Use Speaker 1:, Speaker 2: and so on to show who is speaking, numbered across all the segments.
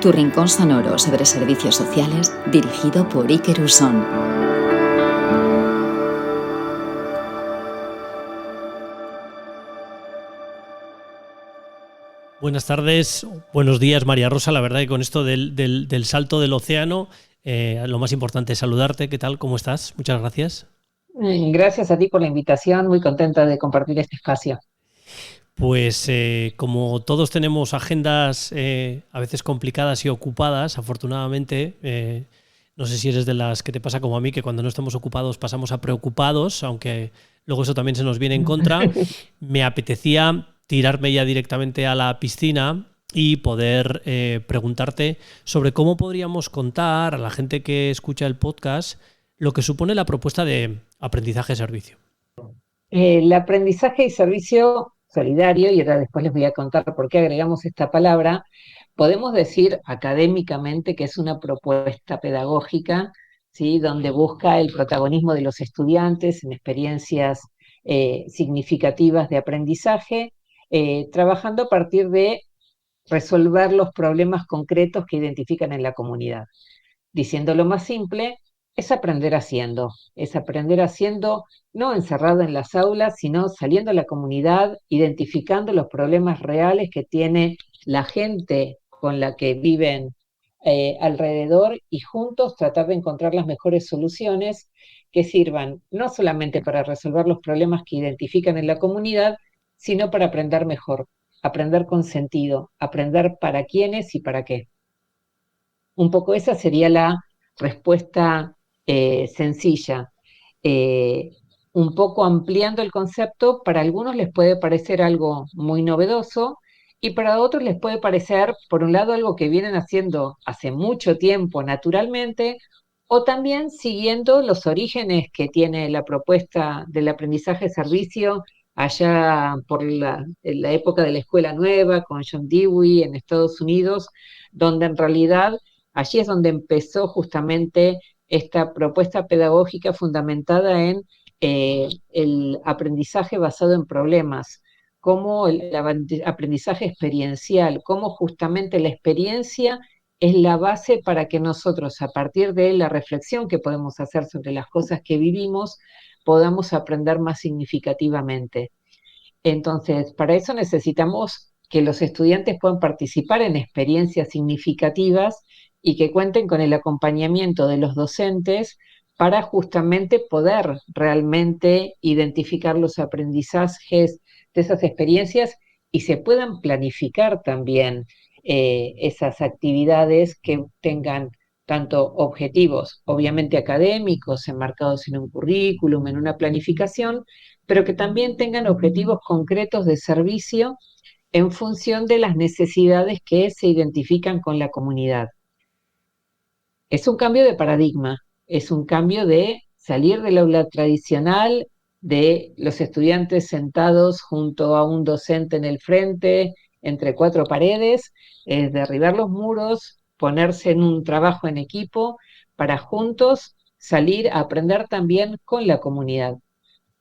Speaker 1: tu rincón sonoro sobre servicios sociales dirigido por Iker Usón.
Speaker 2: Buenas tardes, buenos días María Rosa. La verdad que con esto del salto del océano, lo más importante es saludarte. ¿Qué tal? ¿Cómo estás? Muchas gracias.
Speaker 3: Gracias a ti por la invitación, muy contenta de compartir este espacio.
Speaker 2: Pues como todos tenemos agendas a veces complicadas y ocupadas, afortunadamente, no sé si eres de las que te pasa como a mí, que cuando no estamos ocupados pasamos a preocupados, aunque luego eso también se nos viene en contra. Me apetecía tirarme ya directamente a la piscina y poder preguntarte sobre cómo podríamos contar a la gente que escucha el podcast lo que supone la propuesta de aprendizaje-servicio.
Speaker 3: El aprendizaje y servicio solidario, y ahora después les voy a contar por qué agregamos esta palabra, podemos decir académicamente que es una propuesta pedagógica, ¿sí? Donde busca el protagonismo de los estudiantes en experiencias significativas de aprendizaje, trabajando a partir de resolver los problemas concretos que identifican en la comunidad. Diciéndolo más simple, es aprender haciendo, no encerrado en las aulas, sino saliendo a la comunidad, identificando los problemas reales que tiene la gente con la que viven alrededor y juntos tratar de encontrar las mejores soluciones que sirvan no solamente para resolver los problemas que identifican en la comunidad, sino para aprender mejor, aprender con sentido, aprender para quiénes y para qué. Un poco esa sería la respuesta sencilla. Eh, un poco ampliando el concepto, para algunos les puede parecer algo muy novedoso y para otros les puede parecer, por un lado, algo que vienen haciendo hace mucho tiempo naturalmente, o también siguiendo los orígenes que tiene la propuesta del aprendizaje-servicio allá por en la época de la Escuela Nueva, con John Dewey en Estados Unidos, donde en realidad allí es donde empezó justamente esta propuesta pedagógica fundamentada en el aprendizaje basado en problemas, como el aprendizaje experiencial, como justamente la experiencia es la base para que nosotros, a partir de la reflexión que podemos hacer sobre las cosas que vivimos, podamos aprender más significativamente. Entonces, para eso necesitamos que los estudiantes puedan participar en experiencias significativas y que cuenten con el acompañamiento de los docentes para justamente poder realmente identificar los aprendizajes de esas experiencias y se puedan planificar también esas actividades que tengan tanto objetivos, obviamente académicos, enmarcados en un currículum, en una planificación, pero que también tengan objetivos concretos de servicio en función de las necesidades que se identifican con la comunidad. Es un cambio de paradigma, es un cambio de salir del aula tradicional, de los estudiantes sentados junto a un docente en el frente, entre cuatro paredes, derribar los muros, ponerse en un trabajo en equipo para juntos salir a aprender también con la comunidad.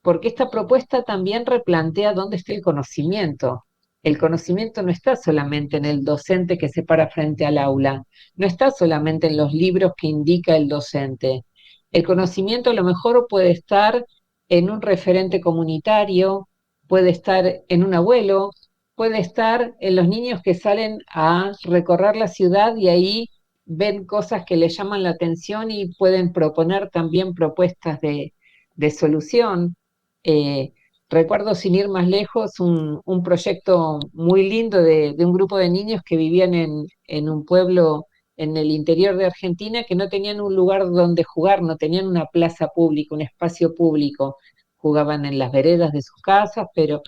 Speaker 3: Porque esta propuesta también replantea dónde está el conocimiento. El conocimiento no está solamente en el docente que se para frente al aula, no está solamente en los libros que indica el docente. El conocimiento a lo mejor puede estar en un referente comunitario, puede estar en un abuelo, puede estar en los niños que salen a recorrer la ciudad y ahí ven cosas que les llaman la atención y pueden proponer también propuestas de solución. Eh, Recuerdo, sin ir más lejos, un proyecto muy lindo de un grupo de niños que vivían en un pueblo en el interior de Argentina que no tenían un lugar donde jugar, no tenían una plaza pública, un espacio público. Jugaban en las veredas de sus casas, pero...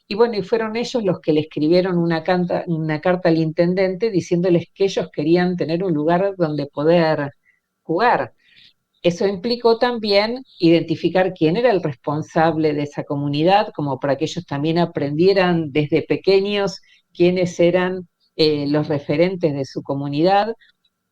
Speaker 3: Y bueno, y fueron ellos los que le escribieron una carta al intendente diciéndoles que ellos querían tener un lugar donde poder jugar. Eso implicó también identificar quién era el responsable de esa comunidad, como para que ellos también aprendieran desde pequeños quiénes eran los referentes de su comunidad,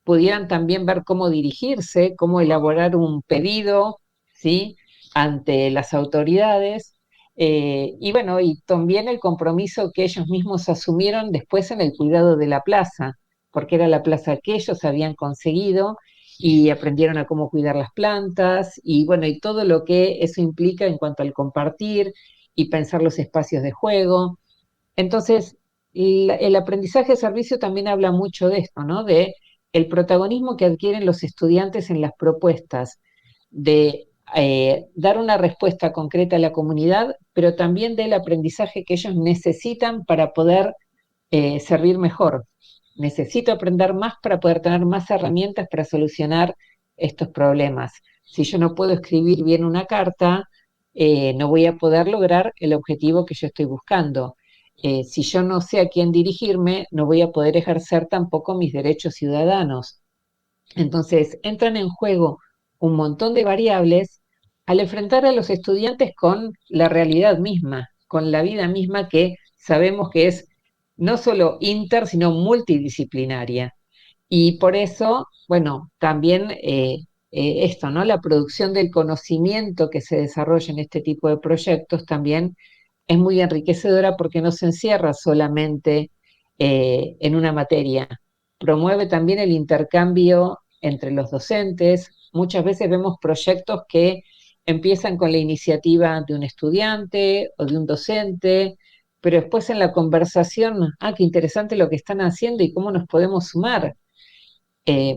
Speaker 3: pudieran también ver cómo dirigirse, cómo elaborar un pedido, ¿sí?, ante las autoridades. Y bueno, y también el compromiso que ellos mismos asumieron después en el cuidado de la plaza, porque era la plaza que ellos habían conseguido y aprendieron a cómo cuidar las plantas y bueno, y todo lo que eso implica en cuanto al compartir y pensar los espacios de juego. Entonces, el aprendizaje de servicio también habla mucho de esto, ¿no? De el protagonismo que adquieren los estudiantes en las propuestas, de dar una respuesta concreta a la comunidad, pero también del aprendizaje que ellos necesitan para poder servir mejor. Necesito aprender más para poder tener más herramientas para solucionar estos problemas. Si yo no puedo escribir bien una carta, no voy a poder lograr el objetivo que yo estoy buscando. Si yo no sé a quién dirigirme, no voy a poder ejercer tampoco mis derechos ciudadanos. Entonces, entran en juego un montón de variables al enfrentar a los estudiantes con la realidad misma, con la vida misma que sabemos que es no solo sino multidisciplinaria. Y por eso, bueno, también esto, ¿no? La producción del conocimiento que se desarrolla en este tipo de proyectos también es muy enriquecedora porque no se encierra solamente en una materia. Promueve también el intercambio entre los docentes. Muchas veces vemos proyectos que empiezan con la iniciativa de un estudiante o de un docente, pero después en la conversación, qué interesante lo que están haciendo y cómo nos podemos sumar. Eh,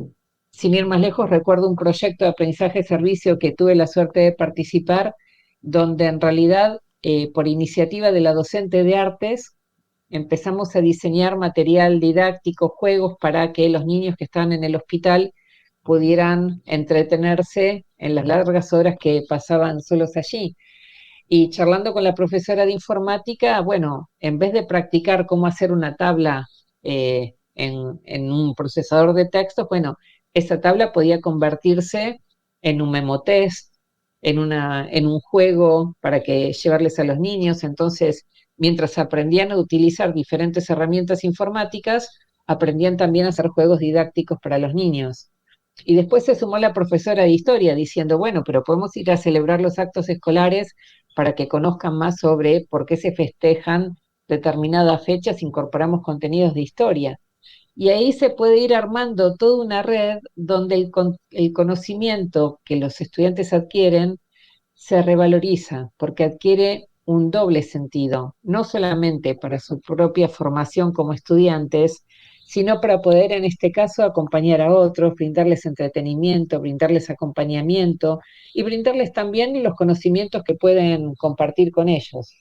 Speaker 3: Sin ir más lejos, recuerdo un proyecto de aprendizaje de servicio que tuve la suerte de participar, donde en realidad, por iniciativa de la docente de artes, empezamos a diseñar material didáctico, juegos para que los niños que están en el hospital pudieran entretenerse en las largas horas que pasaban solos allí. Y charlando con la profesora de informática, bueno, en vez de practicar cómo hacer una tabla en un procesador de textos, bueno, esa tabla podía convertirse en un memotest, en un juego para que llevarles a los niños. Entonces, mientras aprendían a utilizar diferentes herramientas informáticas, aprendían también a hacer juegos didácticos para los niños. Y después se sumó la profesora de historia diciendo, bueno, pero podemos ir a celebrar los actos escolares para que conozcan más sobre por qué se festejan determinadas fechas, incorporamos contenidos de historia. Y ahí se puede ir armando toda una red donde el conocimiento que los estudiantes adquieren se revaloriza, porque adquiere un doble sentido, no solamente para su propia formación como estudiantes, sino para poder, en este caso, acompañar a otros, brindarles entretenimiento, brindarles acompañamiento y brindarles también los conocimientos que pueden compartir con ellos.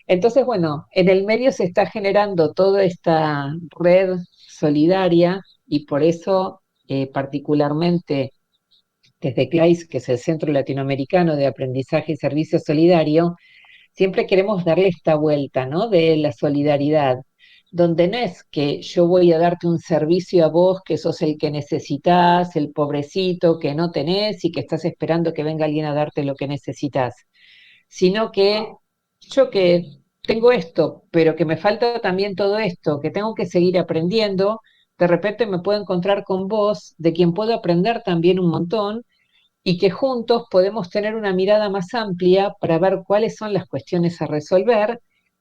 Speaker 3: Entonces, bueno, en el medio se está generando toda esta red solidaria y por eso, particularmente desde CLAIS, que es el Centro Latinoamericano de Aprendizaje y Servicio Solidario, siempre queremos darle esta vuelta, ¿no? De la solidaridad, donde no es que yo voy a darte un servicio a vos, que sos el que necesitas, el pobrecito que no tenés y que estás esperando que venga alguien a darte lo que necesitas, sino que yo que tengo esto, pero que me falta también todo esto, que tengo que seguir aprendiendo, de repente me puedo encontrar con vos, de quien puedo aprender también un montón, y que juntos podemos tener una mirada más amplia para ver cuáles son las cuestiones a resolver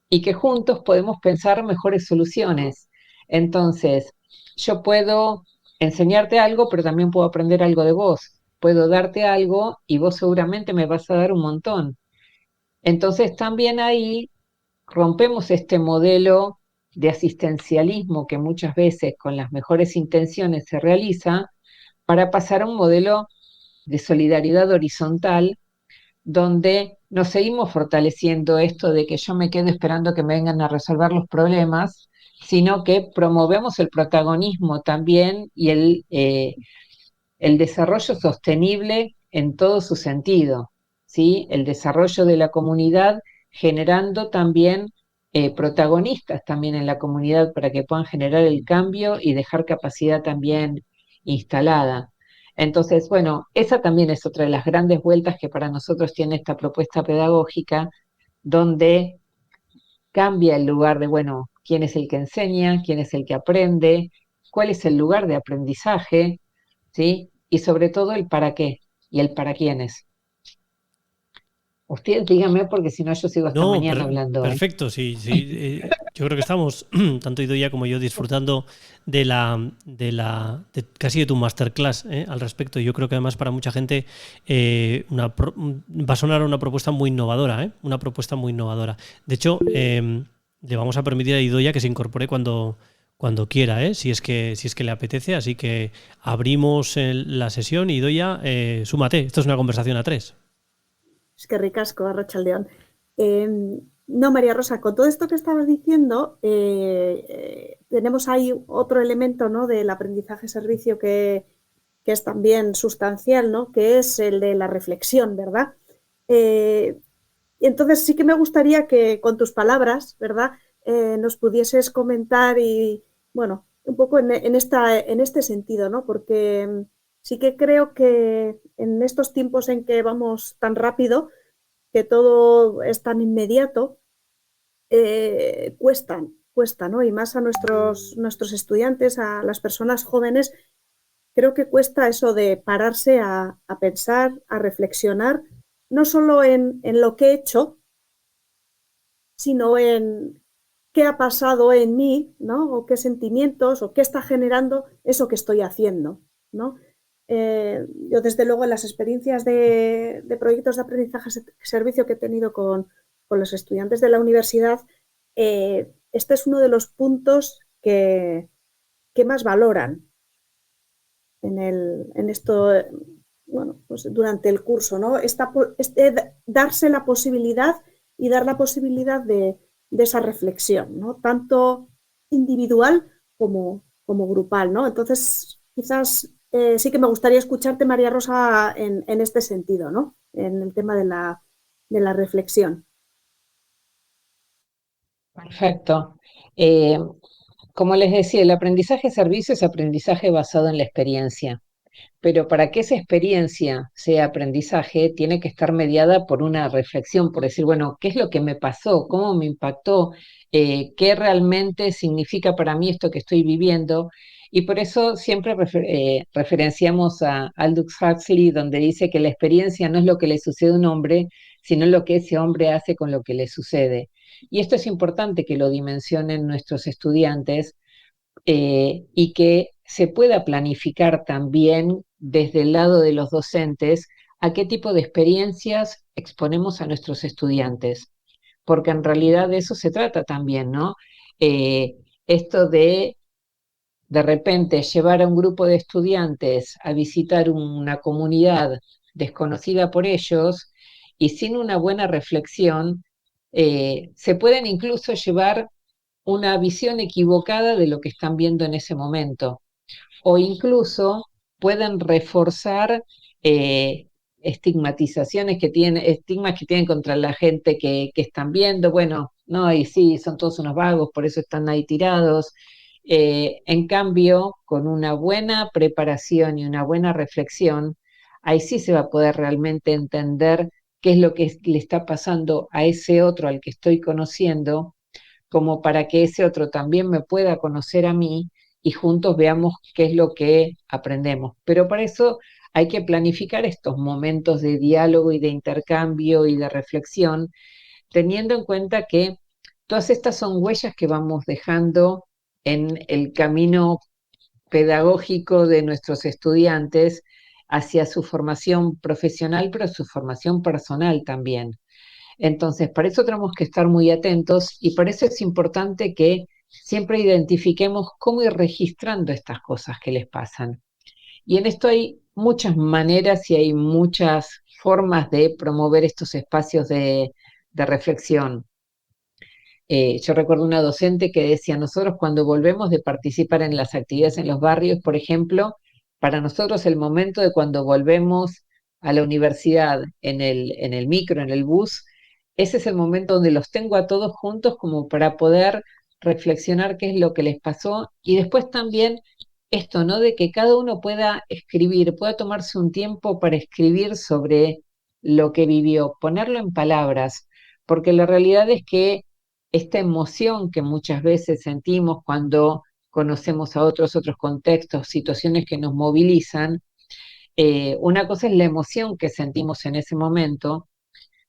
Speaker 3: y que juntos podemos pensar mejores soluciones. Entonces, yo puedo enseñarte algo, pero también puedo aprender algo de vos. Puedo darte algo y vos seguramente me vas a dar un montón. Entonces, también ahí rompemos este modelo de asistencialismo que muchas veces con las mejores intenciones se realiza para pasar a un modelo de solidaridad horizontal, donde nos seguimos fortaleciendo esto de que yo me quedo esperando que me vengan a resolver los problemas, sino que promovemos el protagonismo también y el desarrollo sostenible en todo su sentido, ¿sí? El desarrollo de la comunidad generando también protagonistas también en la comunidad para que puedan generar el cambio y dejar capacidad también instalada. Entonces, bueno, esa también es otra de las grandes vueltas que para nosotros tiene esta propuesta pedagógica, donde cambia el lugar de, bueno, quién es el que enseña, quién es el que aprende, cuál es el lugar de aprendizaje, ¿sí? Y sobre todo el para qué y el para quiénes. Usted dígame porque si no yo sigo hasta
Speaker 2: No,
Speaker 3: mañana hablando, ¿eh?
Speaker 2: perfecto, sí, sí. Yo creo que estamos, tanto Idoia como yo, disfrutando de casi de tu masterclass al respecto. Yo creo que además para mucha gente va a sonar una propuesta muy innovadora, una propuesta muy innovadora. De hecho, le vamos a permitir a Idoia que se incorpore cuando quiera, si es que le apetece. Así que abrimos la sesión. Idoia, súmate. Esto es una conversación a tres.
Speaker 4: Es que ricasco, Arratsaldeon. No, María Rosa, con todo esto que estabas diciendo, tenemos ahí otro elemento, ¿no?, del aprendizaje-servicio que es también sustancial, ¿no?, que es el de la reflexión, ¿verdad? Y entonces sí que me gustaría que con tus palabras, ¿verdad?, nos pudieses comentar y, bueno, un poco en este sentido, ¿no?, porque sí que creo que en estos tiempos en que vamos tan rápido, que todo es tan inmediato, cuesta, ¿no? Y más a nuestros estudiantes, a las personas jóvenes, creo que cuesta eso de pararse a pensar, a reflexionar, no solo en lo que he hecho, sino en qué ha pasado en mí, ¿no? O qué sentimientos, o qué está generando eso que estoy haciendo, ¿no? Yo, desde luego, en las experiencias de proyectos de aprendizaje-servicio que he tenido con los estudiantes de la universidad, este es uno de los puntos que más valoran en esto, bueno, pues durante el curso, ¿no? Darse la posibilidad y dar la posibilidad de esa reflexión, ¿no? Tanto individual como grupal, ¿no? Entonces, quizás sí que me gustaría escucharte, María Rosa, en este sentido, ¿no? En el tema de la reflexión.
Speaker 3: Perfecto. Como les decía, el aprendizaje-servicio es aprendizaje basado en la experiencia. Pero para que esa experiencia sea aprendizaje, tiene que estar mediada por una reflexión, por decir, bueno, ¿qué es lo que me pasó? ¿Cómo me impactó? ¿Qué realmente significa para mí esto que estoy viviendo? Y por eso siempre referenciamos a Aldous Huxley, donde dice que la experiencia no es lo que le sucede a un hombre, sino lo que ese hombre hace con lo que le sucede. Y esto es importante que lo dimensionen nuestros estudiantes, y que se pueda planificar también desde el lado de los docentes a qué tipo de experiencias exponemos a nuestros estudiantes, porque en realidad de eso se trata también, ¿no? Esto de repente llevar a un grupo de estudiantes a visitar una comunidad desconocida por ellos y sin una buena reflexión, se pueden incluso llevar una visión equivocada de lo que están viendo en ese momento, o incluso pueden reforzar estigmas que tienen contra la gente que están viendo. Bueno, no, y sí, son todos unos vagos, por eso están ahí tirados. En cambio, con una buena preparación y una buena reflexión, ahí sí se va a poder realmente entender qué es lo que le está pasando a ese otro al que estoy conociendo, como para que ese otro también me pueda conocer a mí y juntos veamos qué es lo que aprendemos. Pero para eso hay que planificar estos momentos de diálogo y de intercambio y de reflexión, teniendo en cuenta que todas estas son huellas que vamos dejando en el camino pedagógico de nuestros estudiantes hacia su formación profesional, pero su formación personal también. Entonces, para eso tenemos que estar muy atentos y por eso es importante que siempre identifiquemos cómo ir registrando estas cosas que les pasan. Y en esto hay muchas maneras y hay muchas formas de promover estos espacios de reflexión. Yo recuerdo una docente que decía: nosotros, cuando volvemos de participar en las actividades en los barrios, por ejemplo, para nosotros el momento de cuando volvemos a la universidad en el micro, en el bus, ese es el momento donde los tengo a todos juntos como para poder reflexionar qué es lo que les pasó, y después también esto, ¿no?, de que cada uno pueda escribir, pueda tomarse un tiempo para escribir sobre lo que vivió, ponerlo en palabras, porque la realidad es que esta emoción que muchas veces sentimos cuando conocemos a otros contextos, situaciones que nos movilizan, una cosa es la emoción que sentimos en ese momento,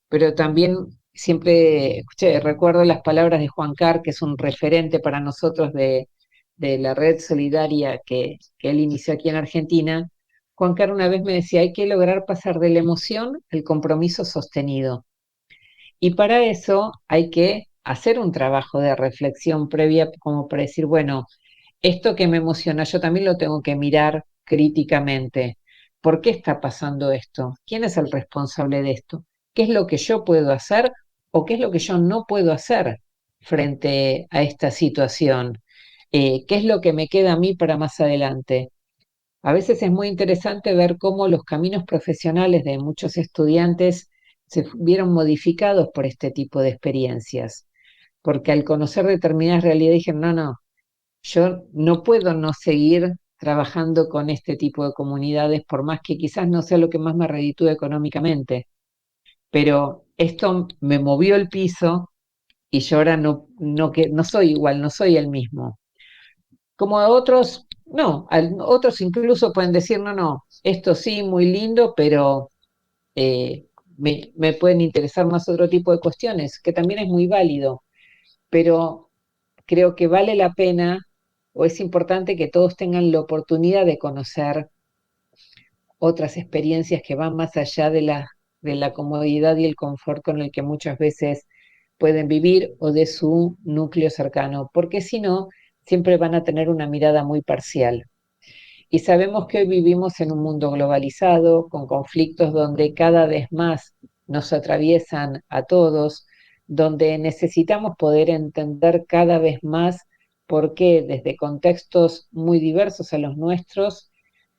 Speaker 3: pero también siempre recuerdo las palabras de Juan Carr, que es un referente para nosotros de la red solidaria que él inició aquí en Argentina. Juan Carr una vez me decía, hay que lograr pasar de la emoción al compromiso sostenido. Y para eso hay que hacer un trabajo de reflexión previa como para decir, bueno, esto que me emociona, yo también lo tengo que mirar críticamente. ¿Por qué está pasando esto? ¿Quién es el responsable de esto? ¿Qué es lo que yo puedo hacer o qué es lo que yo no puedo hacer frente a esta situación? ¿Qué es lo que me queda a mí para más adelante? A veces es muy interesante ver cómo los caminos profesionales de muchos estudiantes se vieron modificados por este tipo de experiencias, porque al conocer determinadas realidades dijeron, no, no, yo no puedo no seguir trabajando con este tipo de comunidades, por más que quizás no sea lo que más me reditúe económicamente, pero esto me movió el piso y yo ahora no soy igual, no soy el mismo. Como a otros, no, otros incluso pueden decir, no, no, esto sí, muy lindo, pero me pueden interesar más otro tipo de cuestiones, que también es muy válido, pero creo que vale la pena o es importante que todos tengan la oportunidad de conocer otras experiencias que van más allá de la comodidad y el confort con el que muchas veces pueden vivir o de su núcleo cercano, porque si no, siempre van a tener una mirada muy parcial. Y sabemos que hoy vivimos en un mundo globalizado, con conflictos donde cada vez más nos atraviesan a todos, donde necesitamos poder entender cada vez más por qué desde contextos muy diversos a los nuestros,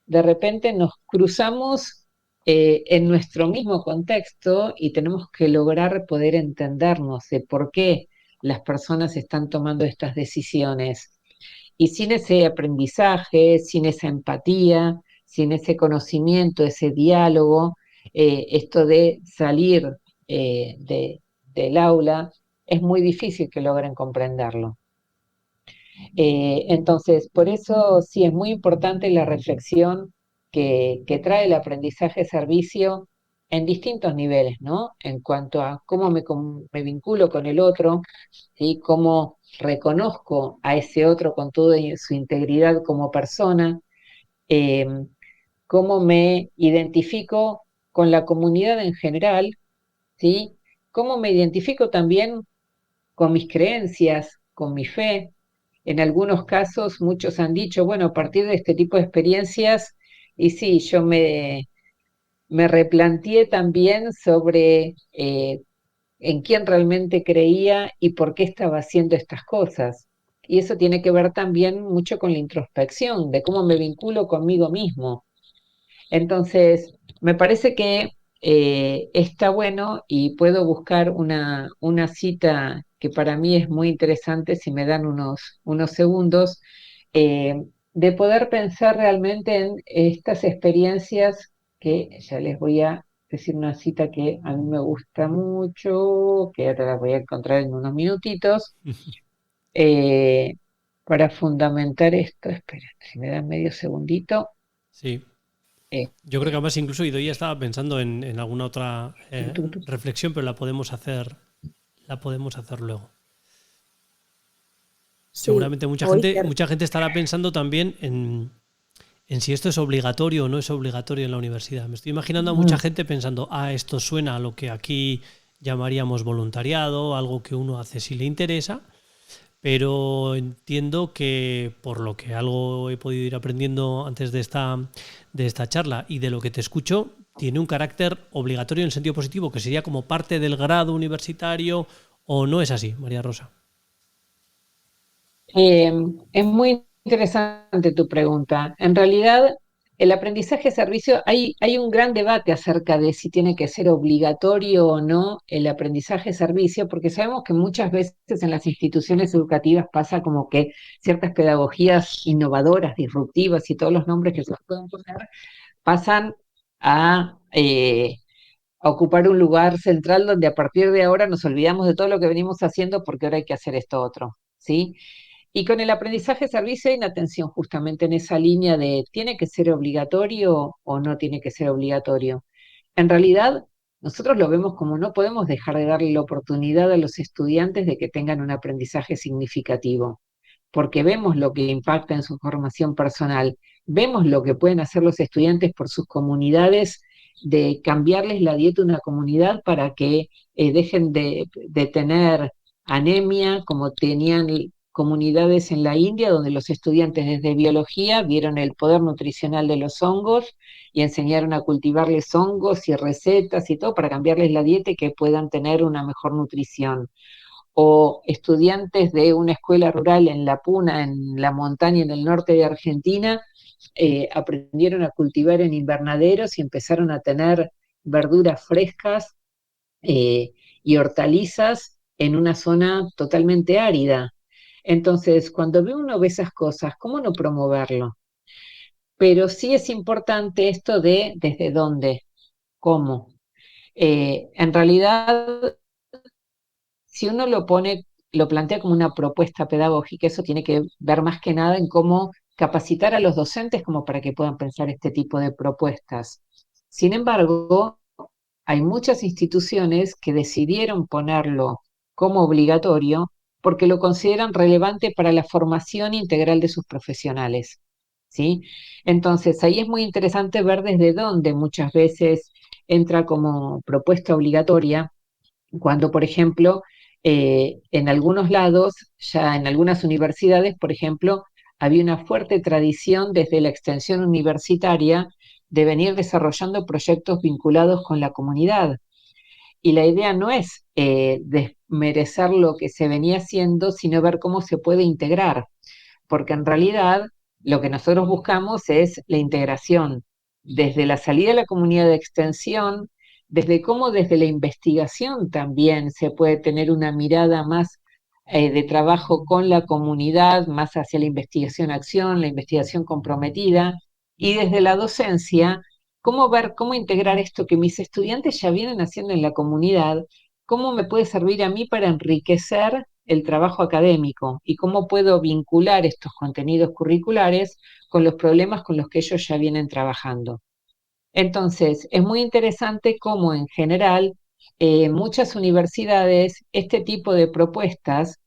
Speaker 3: de repente nos cruzamos en nuestro mismo contexto y tenemos que lograr poder entendernos de por qué las personas están tomando estas decisiones. Y sin ese aprendizaje, sin esa empatía, sin ese conocimiento, ese diálogo, esto de salir del aula, es muy difícil que logren comprenderlo. Entonces, por eso sí es muy importante la reflexión que trae el aprendizaje-servicio en distintos niveles, ¿no? En cuanto a cómo me vinculo con el otro, ¿sí? Cómo reconozco a ese otro con toda su integridad como persona, eh, cómo me identifico con la comunidad en general, ¿sí? Cómo me identifico también con mis creencias, con mi fe. En algunos casos, muchos han dicho, bueno, a partir de este tipo de experiencias, y sí, yo me replanteé también sobre en quién realmente creía y por qué estaba haciendo estas cosas. Y eso tiene que ver también mucho con la introspección, de cómo me vinculo conmigo mismo. Entonces, me parece que está bueno y puedo buscar una cita que para mí es muy interesante, si me dan unos segundos, de poder pensar realmente en estas experiencias que ya les voy a decir una cita que a mí me gusta mucho, que ahora la voy a encontrar en unos minutitos, eh, para fundamentar esto. Esperen, si me dan medio segundito.
Speaker 2: Sí.
Speaker 3: Eh,
Speaker 2: Yo creo que además incluso Idoia estaba pensando en alguna otra reflexión, pero la podemos hacer luego.
Speaker 4: Sí,
Speaker 2: Seguramente mucha
Speaker 4: hoy
Speaker 2: gente estará pensando también en si esto es obligatorio o no es obligatorio en la universidad. Me estoy imaginando a mucha gente pensando, esto suena a lo que aquí llamaríamos voluntariado, algo que uno hace si le interesa, pero entiendo que por lo que algo he podido ir aprendiendo antes de esta charla y de lo que te escucho, tiene un carácter obligatorio en el sentido positivo, que sería como parte del grado universitario, ¿o no es así, María Rosa?
Speaker 3: Es muy interesante tu pregunta. En realidad, el aprendizaje-servicio, hay un gran debate acerca de si tiene que ser obligatorio o no el aprendizaje-servicio, porque sabemos que muchas veces en las instituciones educativas pasa como que ciertas pedagogías innovadoras, disruptivas y todos los nombres que se pueden poner, pasan a ocupar un lugar central donde a partir de ahora nos olvidamos de todo lo que venimos haciendo porque ahora hay que hacer esto otro, ¿sí? Y con el aprendizaje-servicio hay una atención justamente en esa línea de ¿tiene que ser obligatorio o no tiene que ser obligatorio? En realidad, nosotros lo vemos como no podemos dejar de darle la oportunidad a los estudiantes de que tengan un aprendizaje significativo, porque vemos lo que impacta en su formación personal, vemos lo que pueden hacer los estudiantes por sus comunidades, de cambiarles la dieta a una comunidad para que dejen de tener anemia, como tenían comunidades en la India, donde los estudiantes desde biología vieron el poder nutricional de los hongos y enseñaron a cultivarles hongos y recetas y todo para cambiarles la dieta y que puedan tener una mejor nutrición. O estudiantes de una escuela rural en La Puna, en la montaña en el norte de Argentina, aprendieron a cultivar en invernaderos y empezaron a tener verduras frescas y hortalizas en una zona totalmente árida. Entonces, cuando uno ve esas cosas, ¿cómo no promoverlo? Pero sí es importante esto de desde dónde, cómo. En realidad, si uno lo plantea como una propuesta pedagógica, eso tiene que ver más que nada en cómo capacitar a los docentes como para que puedan pensar este tipo de propuestas. Sin embargo, hay muchas instituciones que decidieron ponerlo como obligatorio porque lo consideran relevante para la formación integral de sus profesionales, ¿sí? Entonces, ahí es muy interesante ver desde dónde muchas veces entra como propuesta obligatoria, cuando, por ejemplo, en algunos lados, ya en algunas universidades, por ejemplo, había una fuerte tradición desde la extensión universitaria de venir desarrollando proyectos vinculados con la comunidad. Y la idea no es desmerecer lo que se venía haciendo, sino ver cómo se puede integrar, porque en realidad lo que nosotros buscamos es la integración desde la salida de la comunidad de extensión, desde cómo desde la investigación también se puede tener una mirada más de trabajo con la comunidad, más hacia la investigación-acción, la investigación comprometida, y desde la docencia, cómo ver, cómo integrar esto que mis estudiantes ya vienen haciendo en la comunidad, cómo me puede servir a mí para enriquecer el trabajo académico y cómo puedo vincular estos contenidos curriculares con los problemas con los que ellos ya vienen trabajando. Entonces, es muy interesante cómo en general muchas universidades este tipo de propuestas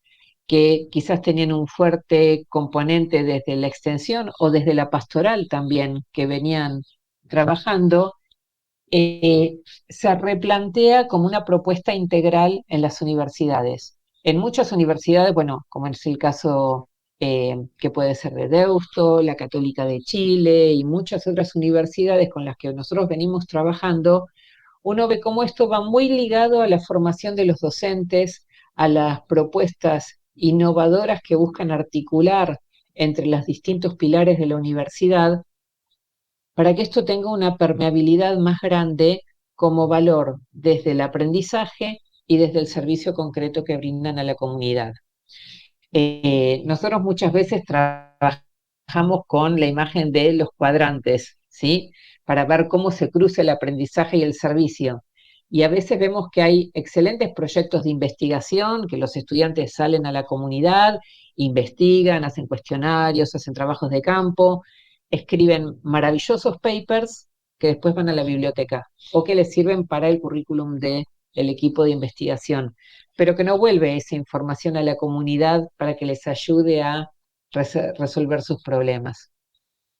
Speaker 3: que quizás tenían un fuerte componente desde la extensión o desde la pastoral también que venían trabajando, eh, se replantea como una propuesta integral en las universidades. En muchas universidades, bueno, como es el caso que puede ser de Deusto, la Católica de Chile y muchas otras universidades con las que nosotros venimos trabajando, uno ve cómo esto va muy ligado a la formación de los docentes, a las propuestas innovadoras que buscan articular entre los distintos pilares de la universidad para que esto tenga una permeabilidad más grande como valor desde el aprendizaje y desde el servicio concreto que brindan a la comunidad. Nosotros muchas veces trabajamos con la imagen de los cuadrantes, ¿sí? Para ver cómo se cruza el aprendizaje y el servicio. Y a veces vemos que hay excelentes proyectos de investigación, que los estudiantes salen a la comunidad, investigan, hacen cuestionarios, hacen trabajos de campo, escriben maravillosos papers que después van a la biblioteca o que les sirven para el currículum del equipo de investigación, pero que no vuelve esa información a la comunidad para que les ayude a resolver sus problemas.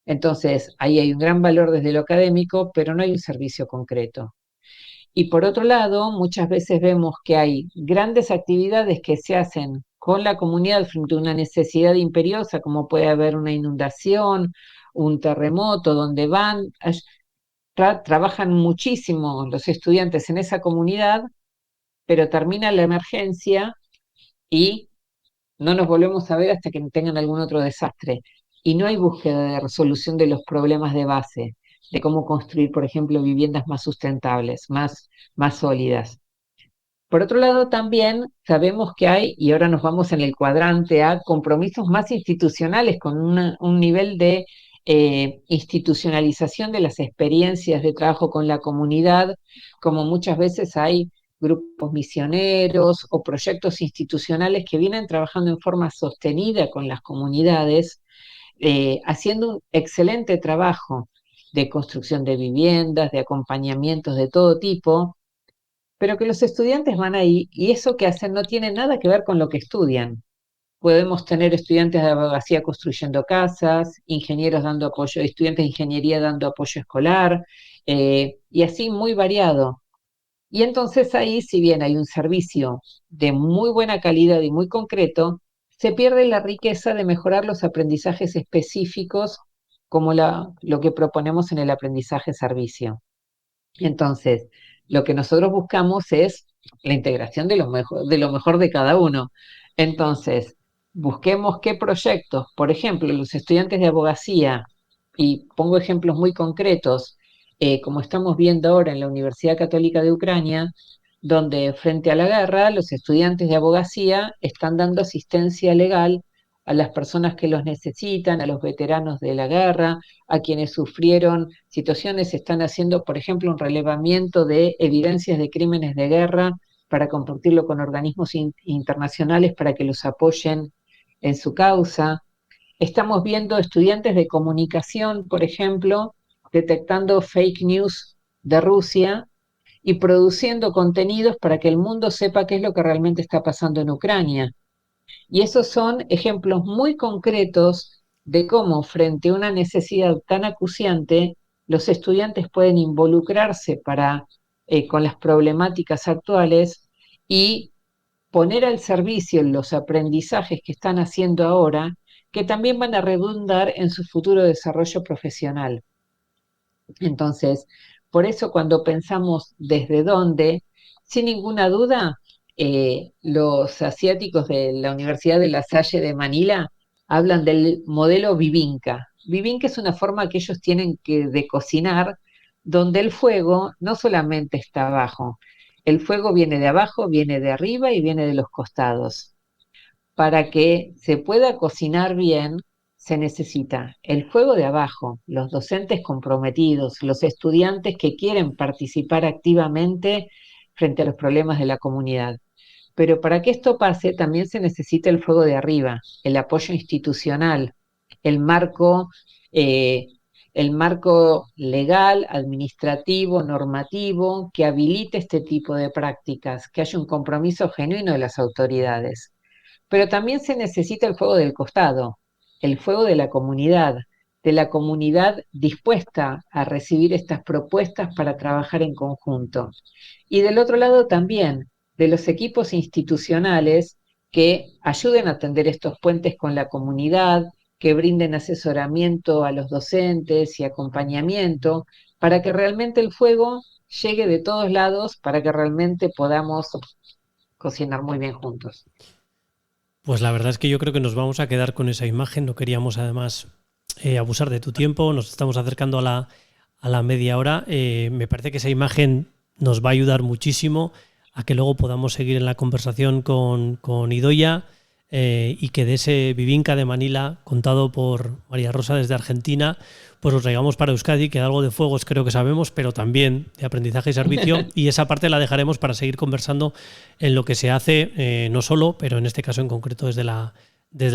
Speaker 3: Entonces, ahí hay un gran valor desde lo académico, pero no hay un servicio concreto. Y por otro lado, muchas veces vemos que hay grandes actividades que se hacen con la comunidad frente a una necesidad imperiosa, como puede haber una inundación, un terremoto, donde trabajan muchísimo los estudiantes en esa comunidad, pero termina la emergencia y no nos volvemos a ver hasta que tengan algún otro desastre. Y no hay búsqueda de resolución de los problemas de base, de cómo construir, por ejemplo, viviendas más sustentables, más sólidas. Por otro lado, también sabemos que hay, y ahora nos vamos en el cuadrante A, compromisos más institucionales con un nivel de institucionalización de las experiencias de trabajo con la comunidad, como muchas veces hay grupos misioneros o proyectos institucionales que vienen trabajando en forma sostenida con las comunidades, haciendo un excelente trabajo de construcción de viviendas, de acompañamientos de todo tipo, pero que los estudiantes van ahí y eso que hacen no tiene nada que ver con lo que estudian. Podemos tener estudiantes de abogacía construyendo casas, ingenieros dando apoyo, estudiantes de ingeniería dando apoyo escolar, y así muy variado. Y entonces ahí, si bien hay un servicio de muy buena calidad y muy concreto, se pierde la riqueza de mejorar los aprendizajes específicos como lo que proponemos en el aprendizaje-servicio. Entonces, lo que nosotros buscamos es la integración de lo mejor de cada uno. Entonces, busquemos qué proyectos, por ejemplo, los estudiantes de abogacía, y pongo ejemplos muy concretos, como estamos viendo ahora en la Universidad Católica de Ucrania, donde frente a la guerra los estudiantes de abogacía están dando asistencia legal a las personas que los necesitan, a los veteranos de la guerra, a quienes sufrieron situaciones, están haciendo, por ejemplo, un relevamiento de evidencias de crímenes de guerra para compartirlo con organismos internacionales para que los apoyen en su causa. Estamos viendo estudiantes de comunicación, por ejemplo, detectando fake news de Rusia y produciendo contenidos para que el mundo sepa qué es lo que realmente está pasando en Ucrania. Y esos son ejemplos muy concretos de cómo frente a una necesidad tan acuciante, los estudiantes pueden involucrarse con las problemáticas actuales y poner al servicio los aprendizajes que están haciendo ahora, que también van a redundar en su futuro desarrollo profesional. Entonces, por eso cuando pensamos desde dónde, sin ninguna duda, los asiáticos de la Universidad de La Salle de Manila hablan del modelo Bibinka. Bibinka es una forma que ellos tienen de cocinar, donde el fuego no solamente está abajo, el fuego viene de abajo, viene de arriba y viene de los costados. Para que se pueda cocinar bien, se necesita el fuego de abajo, los docentes comprometidos, los estudiantes que quieren participar activamente frente a los problemas de la comunidad. Pero para que esto pase también se necesita el fuego de arriba, el apoyo institucional, el marco legal, administrativo, normativo, que habilite este tipo de prácticas, que haya un compromiso genuino de las autoridades. Pero también se necesita el fuego del costado, el fuego de la comunidad dispuesta a recibir estas propuestas para trabajar en conjunto. Y del otro lado también, de los equipos institucionales que ayuden a tender estos puentes con la comunidad, que brinden asesoramiento a los docentes y acompañamiento, para que realmente el fuego llegue de todos lados, para que realmente podamos cocinar muy bien juntos.
Speaker 2: Pues la verdad es que yo creo que nos vamos a quedar con esa imagen. No queríamos además abusar de tu tiempo. Nos estamos acercando a la media hora. Me parece que esa imagen nos va a ayudar muchísimo a que luego podamos seguir en la conversación con Idoia y que de ese Bibinka de Manila, contado por María Rosa desde Argentina, pues lo traigamos para Euskadi, que algo de fuegos creo que sabemos, pero también de aprendizaje y servicio, y esa parte la dejaremos para seguir conversando en lo que se hace, no solo, pero en este caso en concreto desde la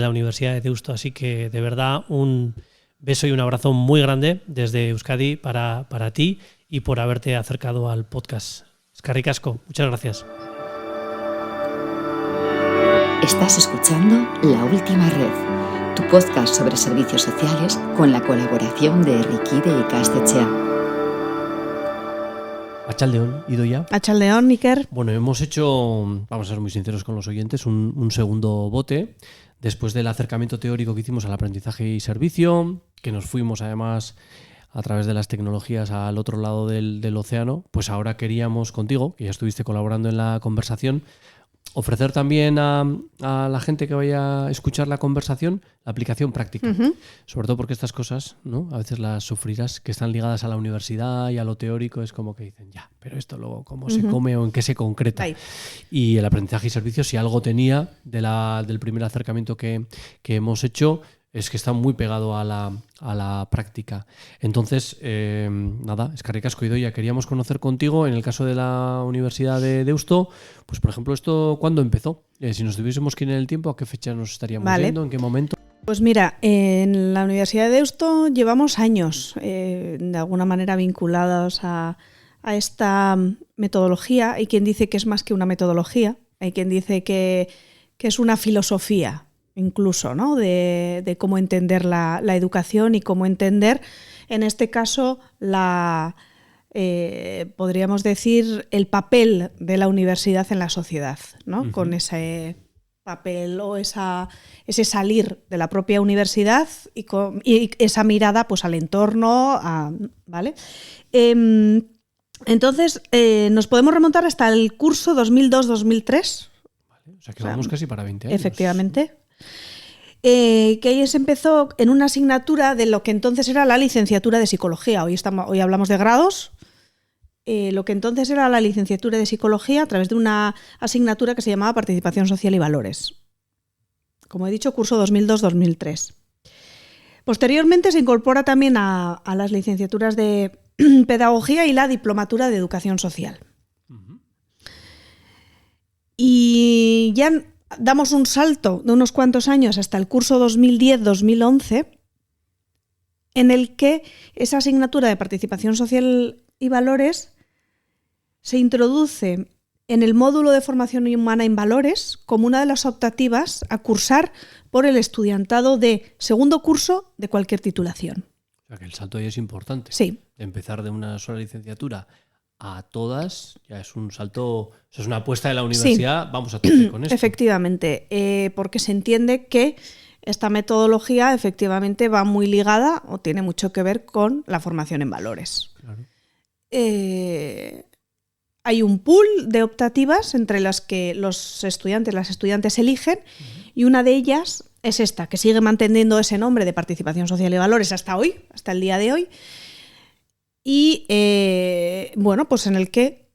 Speaker 2: Universidad de Deusto. Así que de verdad un beso y un abrazo muy grande desde Euskadi para ti y por haberte acercado al podcast. Eskerrik asko, muchas gracias.
Speaker 1: Estás escuchando La Última Red, tu podcast sobre servicios sociales con la colaboración de Errikide Ikastetxea.
Speaker 2: Atxaldeon, Idoia.
Speaker 4: Atxaldeon, Iker.
Speaker 2: Bueno, hemos hecho, vamos a ser muy sinceros con los oyentes, un segundo bote después del acercamiento teórico que hicimos al aprendizaje y servicio, que nos fuimos además a través de las tecnologías al otro lado del océano. Pues ahora queríamos contigo, que ya estuviste colaborando en la conversación, ofrecer también a la gente que vaya a escuchar la conversación la aplicación práctica. Uh-huh. Sobre todo porque estas cosas, ¿no?, a veces las sufrirás, que están ligadas a la universidad y a lo teórico, es como que dicen, ya, pero esto luego cómo se come o en qué se concreta. Ahí. Y el aprendizaje y servicios, si algo tenía del primer acercamiento que hemos hecho, es que está muy pegado a la práctica. Entonces, nada, eskerrik asko, Idoia, queríamos conocer contigo, en el caso de la Universidad de Deusto, pues por ejemplo, ¿esto cuándo empezó? Si nos tuviésemos que ir en el tiempo, ¿a qué fecha nos estaríamos yendo? ¿En qué momento?
Speaker 5: Pues mira, en la Universidad de Deusto llevamos años, de alguna manera vinculados a a esta metodología. Hay quien dice que es más que una metodología, hay quien dice que es una filosofía incluso, ¿no? de cómo entender la educación y cómo entender, en este caso, podríamos decir, el papel de la universidad en la sociedad, ¿no? Uh-huh. Con ese papel o ese salir de la propia universidad y esa mirada pues, al entorno, ¿vale? Entonces, nos podemos remontar hasta el curso 2002-2003.
Speaker 2: Vale, o sea que vamos casi para 20 años.
Speaker 5: Efectivamente. Que ahí se empezó en una asignatura de lo que entonces era la licenciatura de psicología. Hoy hablamos de grados. Lo que entonces era la licenciatura de psicología a través de una asignatura que se llamaba Participación Social y Valores. Como he dicho, curso 2002-2003. Posteriormente se incorpora también a las licenciaturas de Pedagogía y la Diplomatura de Educación Social. Uh-huh. Y ya damos un salto de unos cuantos años hasta el curso 2010-2011, en el que esa asignatura de Participación Social y Valores se introduce en el módulo de formación humana en valores como una de las optativas a cursar por el estudiantado de segundo curso de cualquier titulación.
Speaker 2: O sea que el salto ahí es importante.
Speaker 5: Sí.
Speaker 2: Empezar de una sola licenciatura a todas ya es un salto, o sea, es una apuesta de la universidad, sí. Vamos a tope con esto.
Speaker 5: Efectivamente, porque se entiende que esta metodología efectivamente va muy ligada o tiene mucho que ver con la formación en valores. Claro. Hay un pool de optativas entre las que las estudiantes eligen, uh-huh. Y una de ellas es esta, que sigue manteniendo ese nombre de Participación Social y Valores hasta hoy, hasta el día de hoy, y bueno, pues en el que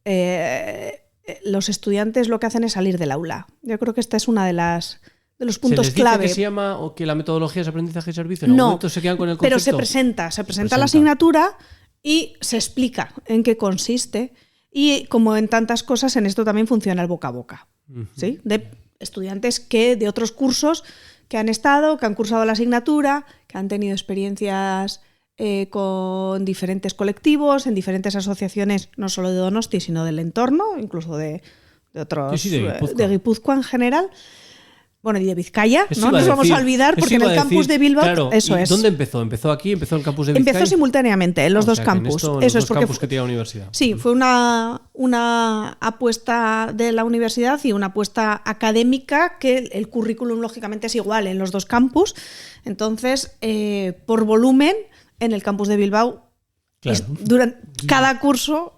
Speaker 5: los estudiantes lo que hacen es salir del aula. Yo creo que esta es una de los puntos
Speaker 2: ¿Se les dice
Speaker 5: clave.
Speaker 2: ¿Que se llama o que la metodología es aprendizaje y servicio? ¿En algún momento se quedan con el concepto?
Speaker 5: Pero se presenta la asignatura y se explica en qué consiste. Y como en tantas cosas, en esto también funciona el boca a boca. Uh-huh. ¿Sí? De estudiantes de otros cursos que han cursado la asignatura, que han tenido experiencias con diferentes colectivos, en diferentes asociaciones, no solo de Donosti, sino del entorno, incluso de otros, sí, de Guipúzcoa en general. Bueno, y de Vizcaya, no nos vamos a olvidar, porque en el campus de Bilbao,
Speaker 2: claro,
Speaker 5: eso es.
Speaker 2: ¿Dónde empezó? ¿Empezó aquí? ¿Empezó en el campus de Vizcaya?
Speaker 5: Empezó simultáneamente en los dos campus.
Speaker 2: Eso es porque campus que tiene la universidad.
Speaker 5: Sí, fue una apuesta de la universidad y una apuesta académica, que el currículum lógicamente es igual en los dos campus. Entonces, por volumen, en el campus de Bilbao, claro. Durante cada curso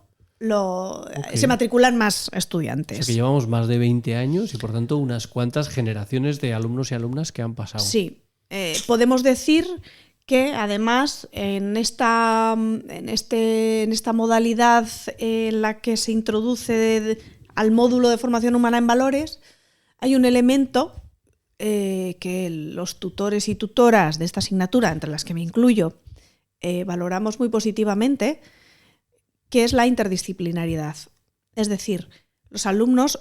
Speaker 5: se matriculan más estudiantes.
Speaker 2: O sea que llevamos más de 20 años y por tanto unas cuantas generaciones de alumnos y alumnas que han pasado.
Speaker 5: Sí, podemos decir que además en esta modalidad en la que se introduce al módulo de formación humana en valores, hay un elemento que los tutores y tutoras de esta asignatura, entre las que me incluyo, valoramos muy positivamente, que es la interdisciplinariedad. Es decir, los alumnos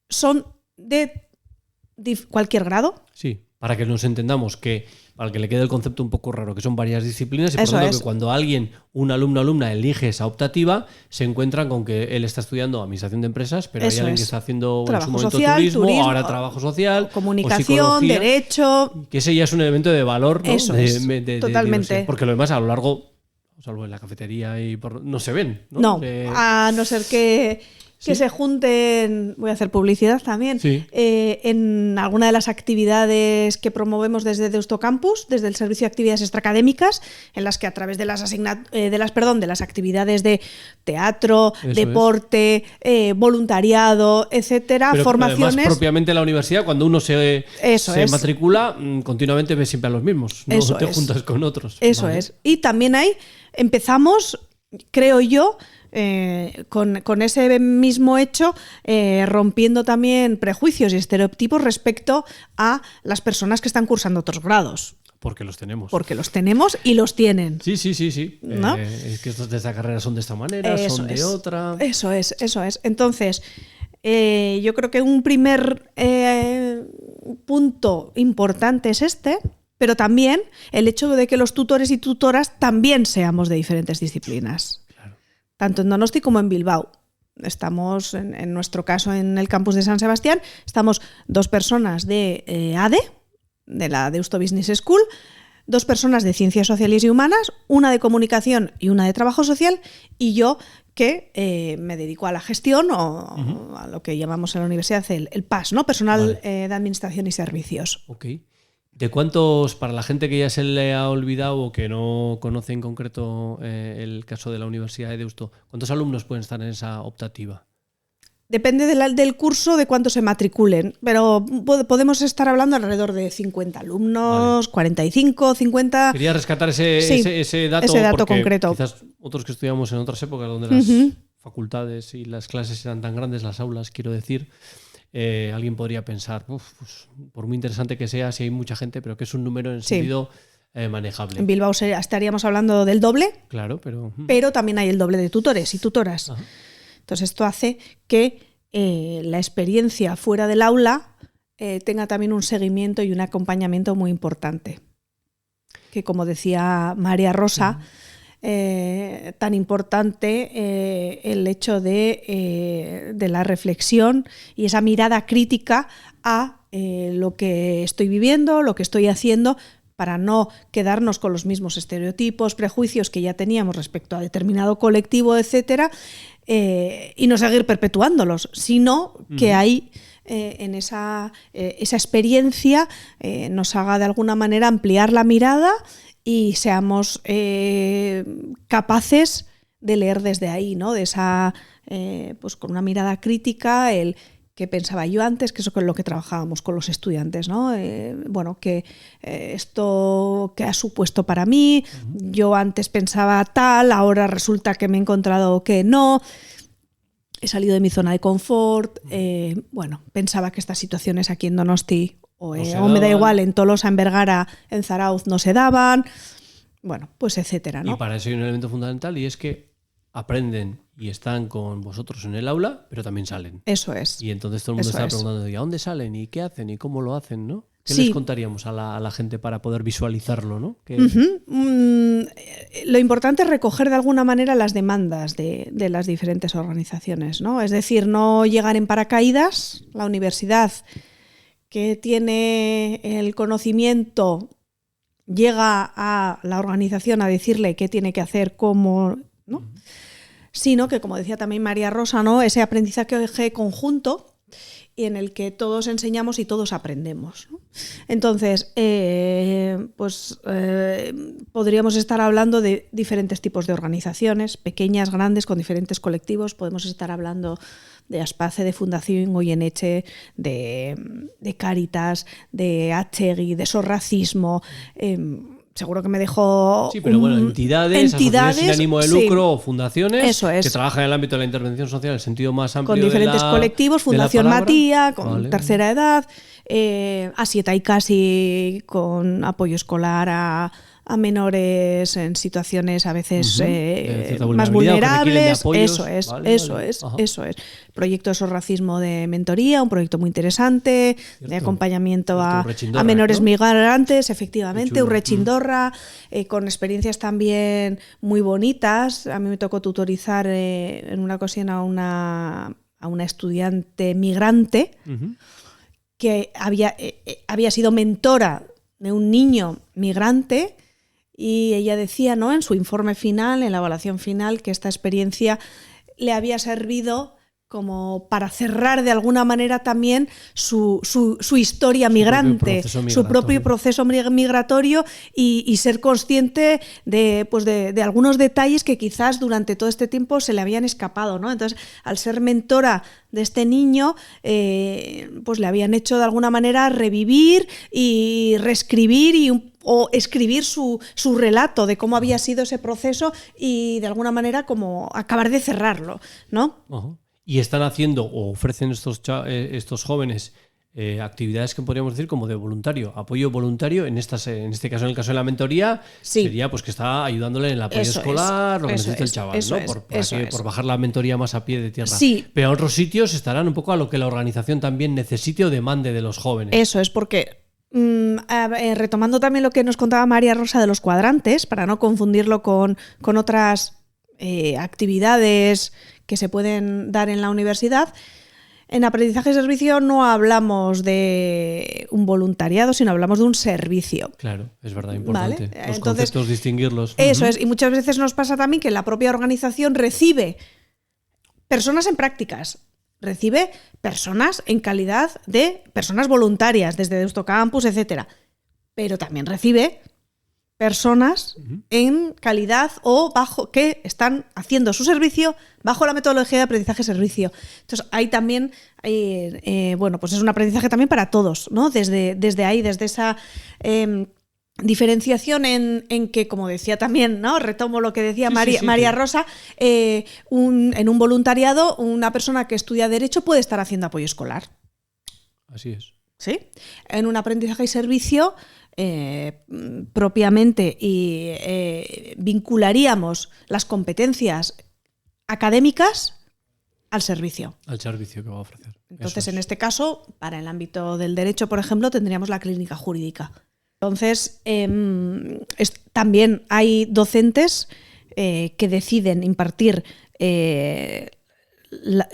Speaker 5: son de cualquier grado.
Speaker 2: Sí, para que nos entendamos, para que le quede el concepto un poco raro, que son varias disciplinas y por
Speaker 5: Eso
Speaker 2: tanto
Speaker 5: es.
Speaker 2: Que cuando un alumno o alumna elige esa optativa, se encuentran con que él está estudiando administración de empresas, pero hay alguien que está haciendo
Speaker 5: trabajo
Speaker 2: en su momento
Speaker 5: social, turismo,
Speaker 2: ahora trabajo social,
Speaker 5: comunicación, derecho.
Speaker 2: Que ese ya es un elemento de valor, ¿no?
Speaker 5: Eso es, totalmente.
Speaker 2: Porque lo demás a lo largo, salvo en la cafetería no se ven, ¿no?
Speaker 5: No, a no ser que se junten, voy a hacer publicidad también,
Speaker 2: sí.
Speaker 5: En alguna de las actividades que promovemos desde Deusto Campus, desde el Servicio de Actividades Extraacadémicas, en las que a través de las actividades de teatro, deporte, voluntariado, etcétera, pero formaciones.
Speaker 2: Además, propiamente en la universidad, cuando uno se matricula, continuamente ves siempre a los mismos, no te juntas con otros.
Speaker 5: Eso es. Y también empezamos, creo yo, con ese mismo hecho, rompiendo también prejuicios y estereotipos respecto a las personas que están cursando otros grados.
Speaker 2: Porque los tenemos.
Speaker 5: Porque los tenemos y los tienen.
Speaker 2: Sí.
Speaker 5: ¿No?
Speaker 2: Es que estos de esta carrera son de esta manera, son de otra.
Speaker 5: Eso es. Entonces, yo creo que un primer punto importante es pero también el hecho de que los tutores y tutoras también seamos de diferentes disciplinas. tanto en Donosti como en Bilbao. Estamos, en nuestro caso, en el campus de San Sebastián, estamos 2 personas de ADE, de la Deusto Business School, 2 personas de Ciencias Sociales y Humanas, una de Comunicación y una de Trabajo Social, y yo que me dedico a la gestión o a lo que llamamos en la universidad el PAS, ¿no? Personal de Administración y Servicios.
Speaker 2: Ok. ¿De cuántos, para la gente que ya se le ha olvidado o que no conoce en concreto el caso de la Universidad de Deusto, cuántos alumnos pueden estar en esa optativa?
Speaker 5: Depende del curso de cuántos se matriculen, pero podemos estar hablando alrededor de 50 alumnos, 45, 50...
Speaker 2: Quería rescatar ese dato, porque
Speaker 5: concreto.
Speaker 2: Quizás otros que estudiamos en otras épocas donde las facultades y las clases eran tan grandes, las aulas, quiero decir, alguien podría pensar, pues, por muy interesante que sea, si hay mucha gente, pero que es un número en sentido manejable.
Speaker 5: En Bilbao estaríamos hablando del doble,
Speaker 2: claro, pero
Speaker 5: también hay el doble de tutores y tutoras.
Speaker 2: Ajá.
Speaker 5: Entonces esto hace que la experiencia fuera del aula tenga también un seguimiento y un acompañamiento muy importante. Que como decía María Rosa, tan importante el hecho de la reflexión y esa mirada crítica a lo que estoy viviendo, lo que estoy haciendo, para no quedarnos con los mismos estereotipos, prejuicios que ya teníamos respecto a determinado colectivo, etcétera, y no seguir perpetuándolos, sino que hay en esa experiencia nos haga de alguna manera ampliar la mirada y seamos capaces de leer desde ahí, ¿no? De esa, pues con una mirada crítica, el qué pensaba yo antes, que eso es lo que trabajábamos con los estudiantes, ¿no? Esto que ha supuesto para mí, yo antes pensaba tal, ahora resulta que me he encontrado que no, he salido de mi zona de confort, pensaba que estas situaciones aquí en Donosti o me da igual, en Tolosa, en Vergara, en Zarauz no se daban, pues etcétera, ¿no?
Speaker 2: Y para eso hay un elemento fundamental y es que aprenden y están con vosotros en el aula, pero también salen.
Speaker 5: Eso es.
Speaker 2: Y entonces todo el mundo está preguntando, ¿y a dónde salen? ¿Y qué hacen? ¿Y cómo lo hacen? ¿No? ¿Qué les contaríamos a la gente para poder visualizarlo? ¿No?
Speaker 5: Lo importante es recoger de alguna manera las demandas de las diferentes organizaciones, ¿no? Es decir, no llegar en paracaídas. La universidad que tiene el conocimiento llega a la organización a decirle qué tiene que hacer, cómo, ¿no? Sino que, como decía también María Rosa, ¿no? Ese aprendizaje conjunto y en el que todos enseñamos y todos aprendemos, ¿no? Entonces, podríamos estar hablando de diferentes tipos de organizaciones, pequeñas, grandes, con diferentes colectivos. Podemos estar hablando de Aspace, de Fundación Goyeneche, de Cáritas, de Atxegi, de Sorracismo. Seguro que me dejó...
Speaker 2: Sí, pero entidades asociaciones sin ánimo de lucro o fundaciones que trabajan en el ámbito de la intervención social en el sentido más amplio
Speaker 5: con diferentes colectivos, Fundación Matía, con tercera edad, Asieta y Casi con apoyo escolar a menores en situaciones a veces más vulnerables. Eso es. Proyecto de Sorracismo de mentoría, un proyecto muy interesante, de acompañamiento a menores migrantes, efectivamente, Urrechindorra, con experiencias también muy bonitas. A mí me tocó tutorizar en una ocasión a una estudiante migrante que había sido mentora de un niño migrante. Y ella decía, ¿no?, en su informe final, en la evaluación final, que esta experiencia le había servido como para cerrar de alguna manera también su historia migrante, su propio proceso migratorio y ser consciente de algunos detalles que quizás durante todo este tiempo se le habían escapado, ¿no? Entonces, al ser mentora de este niño, pues le habían hecho de alguna manera revivir y reescribir o escribir su relato de cómo había sido ese proceso y de alguna manera como acabar de cerrarlo, ¿no?
Speaker 2: Uh-huh. Y están haciendo o ofrecen estos jóvenes actividades que podríamos decir como de voluntario, apoyo voluntario, en este caso, en el caso de la mentoría, sería pues que está ayudándole en el apoyo escolar, lo que necesita el chaval, ¿no? Por bajar la mentoría más a pie de tierra.
Speaker 5: Sí.
Speaker 2: Pero otros sitios estarán un poco a lo que la organización también necesite o demande de los jóvenes.
Speaker 5: Eso es porque... retomando también lo que nos contaba María Rosa de los cuadrantes, para no confundirlo con otras actividades que se pueden dar en la universidad. En aprendizaje y servicio no hablamos de un voluntariado, sino hablamos de un servicio.
Speaker 2: Claro, es verdad, importante.
Speaker 5: ¿Vale?
Speaker 2: Los conceptos, distinguirlos.
Speaker 5: Eso es, y muchas veces nos pasa también que la propia organización recibe personas en prácticas, recibe personas en calidad de personas voluntarias, desde Deusto Campus, etcétera, pero también recibe personas en calidad o bajo que están haciendo su servicio bajo la metodología de aprendizaje-servicio. Entonces, ahí también, bueno, pues es un aprendizaje también para todos, ¿no? Desde ahí, desde esa diferenciación en que, como decía también, ¿no? Retomo lo que decía María Rosa, en un voluntariado, una persona que estudia Derecho puede estar haciendo apoyo escolar.
Speaker 2: Así es.
Speaker 5: ¿Sí? En un aprendizaje y servicio, propiamente, y vincularíamos las competencias académicas al servicio.
Speaker 2: Al servicio que va a ofrecer.
Speaker 5: Entonces, en este caso, para el ámbito del derecho, por ejemplo, tendríamos la clínica jurídica. Entonces, también hay docentes que deciden impartir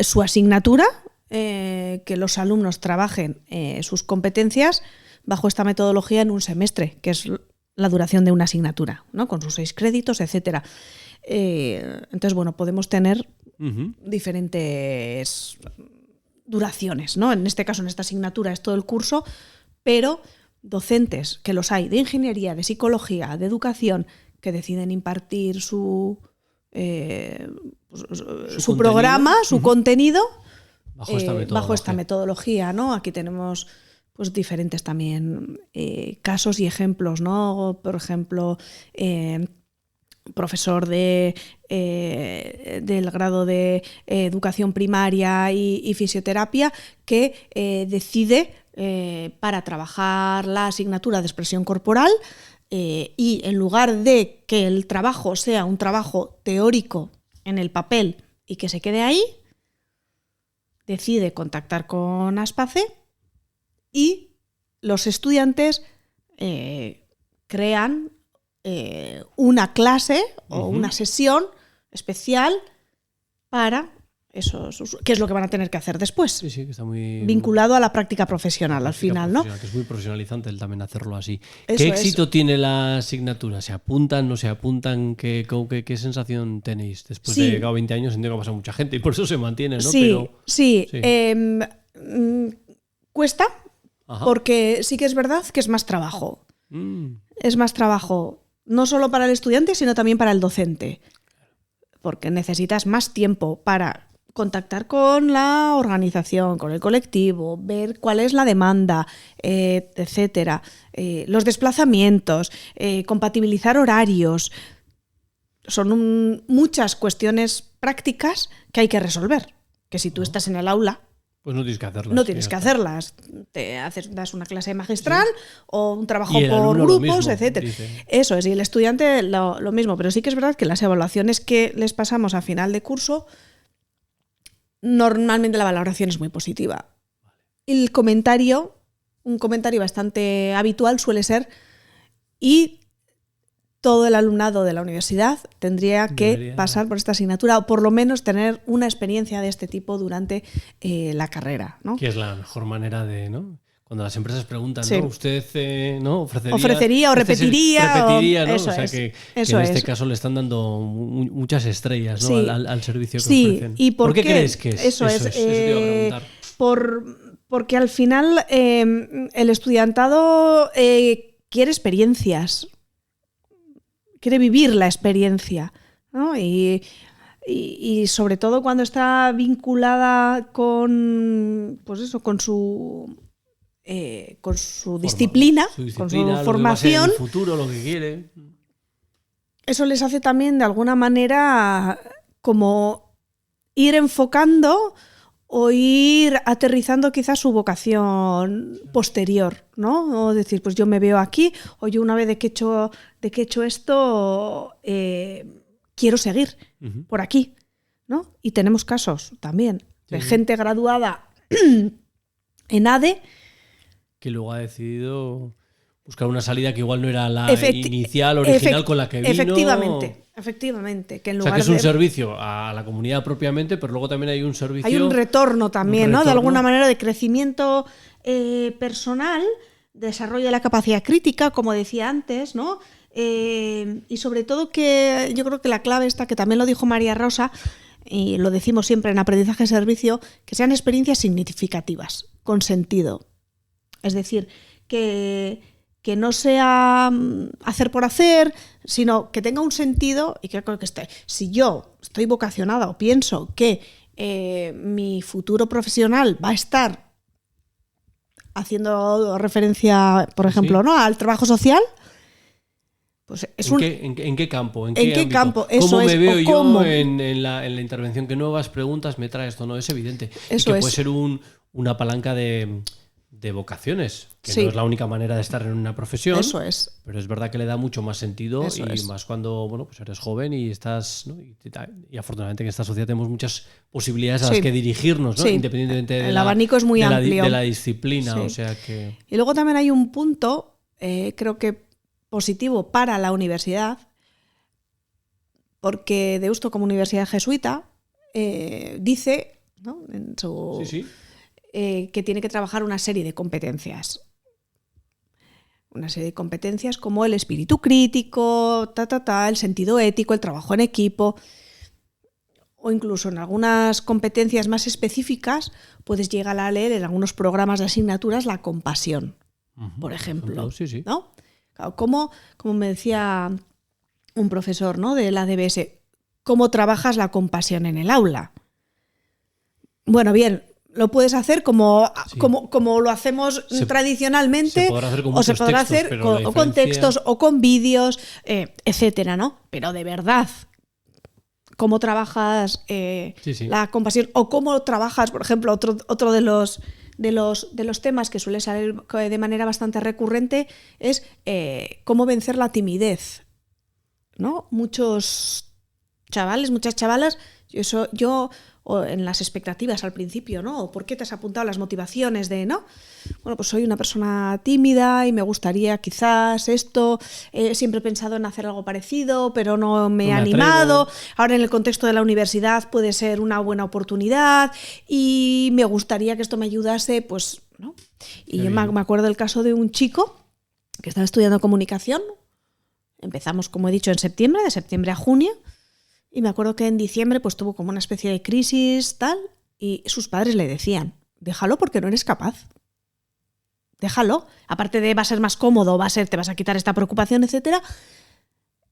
Speaker 5: su asignatura, que los alumnos trabajen sus competencias bajo esta metodología en un semestre, que es la duración de una asignatura, ¿no? Con sus 6 créditos, etcétera. Entonces, bueno, podemos tener diferentes duraciones, ¿no? En este caso, en esta asignatura es todo el curso, pero docentes, que los hay, de ingeniería, de psicología, de educación, que deciden impartir su programa, su contenido, bajo esta metodología, ¿no? Aquí tenemos pues diferentes también casos y ejemplos, ¿no? Por ejemplo, profesor del grado de educación primaria y fisioterapia que decide para trabajar la asignatura de expresión corporal y en lugar de que el trabajo sea un trabajo teórico en el papel y que se quede ahí, decide contactar con Aspace y los estudiantes crean una clase o una sesión especial para esos, que es lo que van a tener que hacer después.
Speaker 2: Sí, que está muy
Speaker 5: vinculado a la práctica profesional al final, ¿no?
Speaker 2: Que es muy profesionalizante el también hacerlo así. ¿Qué éxito tiene la asignatura? ¿Se apuntan, no se apuntan? ¿Qué sensación tenéis? Después de 20 años entiendo que ha pasado mucha gente y por eso se mantiene, ¿no?
Speaker 5: Sí. Cuesta, porque sí que es verdad que es más trabajo. Es más trabajo, no solo para el estudiante, sino también para el docente. Porque necesitas más tiempo para contactar con la organización, con el colectivo, ver cuál es la demanda, etcétera, los desplazamientos, compatibilizar horarios. Son muchas cuestiones prácticas que hay que resolver. Que si tú estás en el aula,
Speaker 2: pues no tienes que hacerlas.
Speaker 5: No tienes que hacerlas. Das una clase magistral o un trabajo por grupos, etcétera. Eso es, y el estudiante lo mismo, pero sí que es verdad que las evaluaciones que les pasamos a final de curso, normalmente la valoración es muy positiva. El comentario, un comentario bastante habitual suele ser, y todo el alumnado de la universidad tendría que pasar por esta asignatura o por lo menos tener una experiencia de este tipo durante la carrera, ¿no?
Speaker 2: Que es la mejor manera de, ¿no? Cuando las empresas preguntan, ¿no? ¿Usted ¿no?
Speaker 5: ofrecería o repetiría?
Speaker 2: Repetiría, ¿no?
Speaker 5: Eso
Speaker 2: o sea,
Speaker 5: es,
Speaker 2: que en este caso le están dando muchas estrellas, ¿no?
Speaker 5: Sí.
Speaker 2: al servicio que ofrecen.
Speaker 5: ¿Y por qué
Speaker 2: crees que es?
Speaker 5: Eso
Speaker 2: te iba a preguntar.
Speaker 5: Porque al final el estudiantado quiere experiencias. Quiere vivir la experiencia, ¿no? Y sobre todo cuando está vinculada con, pues eso, con su disciplina, con su formación,
Speaker 2: el futuro, lo que quiere.
Speaker 5: Eso les hace también de alguna manera como ir enfocando o ir aterrizando quizás su vocación posterior, ¿no? O decir, pues yo me veo aquí, o yo una vez de que he hecho esto, quiero seguir por aquí, ¿no? Y tenemos casos también de gente graduada en ADE
Speaker 2: que luego ha decidido buscar una salida que igual no era la inicial, original con la que vino.
Speaker 5: Efectivamente. Efectivamente, que en
Speaker 2: O sea,
Speaker 5: lugar
Speaker 2: que es un
Speaker 5: de...
Speaker 2: servicio a la comunidad propiamente, pero luego también hay un servicio...
Speaker 5: Hay un retorno también,
Speaker 2: un
Speaker 5: ¿no? De
Speaker 2: retorno.
Speaker 5: alguna manera de crecimiento personal, desarrollo de la capacidad crítica, como decía antes, ¿no? Y sobre todo que yo creo que la clave está, que también lo dijo María Rosa, y lo decimos siempre en aprendizaje de servicio, que sean experiencias significativas, con sentido. Es decir, que no sea hacer por hacer, sino que tenga un sentido y que esté. Si yo estoy vocacionada o pienso que mi futuro profesional va a estar haciendo referencia, por ejemplo,
Speaker 2: Sí.
Speaker 5: ¿no? al trabajo social, pues es
Speaker 2: ¿En qué campo? ¿En
Speaker 5: qué
Speaker 2: qué ámbito?
Speaker 5: campo? Eso
Speaker 2: ¿Cómo me
Speaker 5: es,
Speaker 2: veo
Speaker 5: o
Speaker 2: yo
Speaker 5: cómo.
Speaker 2: en la intervención? ¿Qué nuevas preguntas me trae esto? No, es evidente.
Speaker 5: Eso
Speaker 2: y que
Speaker 5: es.
Speaker 2: puede ser una palanca de vocaciones, que
Speaker 5: Sí.
Speaker 2: no es la única manera de estar en una profesión.
Speaker 5: Eso es.
Speaker 2: Pero es verdad que le da mucho más sentido
Speaker 5: Eso
Speaker 2: y
Speaker 5: es.
Speaker 2: más cuando pues eres joven y estás, ¿no? y afortunadamente en esta sociedad tenemos muchas posibilidades a las
Speaker 5: Sí.
Speaker 2: que dirigirnos, ¿no?
Speaker 5: Sí.
Speaker 2: Independientemente
Speaker 5: El abanico es muy
Speaker 2: de
Speaker 5: amplio.
Speaker 2: de la disciplina.
Speaker 5: Sí.
Speaker 2: O sea que...
Speaker 5: Y luego también hay un punto, creo que positivo para la universidad, porque Deusto, como universidad jesuita, dice, ¿no? en su,
Speaker 2: Sí.
Speaker 5: que tiene que trabajar una serie de competencias. Una serie de competencias como el espíritu crítico, el sentido ético, el trabajo en equipo, o incluso en algunas competencias más específicas puedes llegar a leer en algunos programas de asignaturas la compasión, por ejemplo.
Speaker 2: Sí.
Speaker 5: ¿No? Claro, como me decía un profesor, ¿no? de la DBS, ¿cómo trabajas la compasión en el aula? Bueno, bien, lo puedes hacer como lo hacemos tradicionalmente,
Speaker 2: se podrá hacer con
Speaker 5: o se
Speaker 2: muchos
Speaker 5: podrá
Speaker 2: textos,
Speaker 5: hacer
Speaker 2: pero
Speaker 5: con,
Speaker 2: la
Speaker 5: o con
Speaker 2: diferencia-
Speaker 5: textos o con vídeos, etcétera, ¿no? Pero de verdad, ¿cómo trabajas
Speaker 2: Sí.
Speaker 5: la compasión? O cómo trabajas, por ejemplo, otro de los temas que suele salir de manera bastante recurrente es cómo vencer la timidez, ¿no? Muchos chavales, muchas chavalas, o en las expectativas al principio, ¿no? ¿O por qué te has apuntado las motivaciones de, no? Bueno, pues soy una persona tímida y me gustaría quizás esto, siempre he pensado en hacer algo parecido, pero no me he animado. Ahora en el contexto de la universidad puede ser una buena oportunidad y me gustaría que esto me ayudase, pues, ¿no? Y yo me acuerdo del caso de un chico que estaba estudiando comunicación. Empezamos, como he dicho, en septiembre, de septiembre a junio. Y me acuerdo que en diciembre pues tuvo como una especie de crisis, tal, y sus padres le decían, déjalo porque no eres capaz. Déjalo. Aparte de va a ser más cómodo, te vas a quitar esta preocupación, etcétera.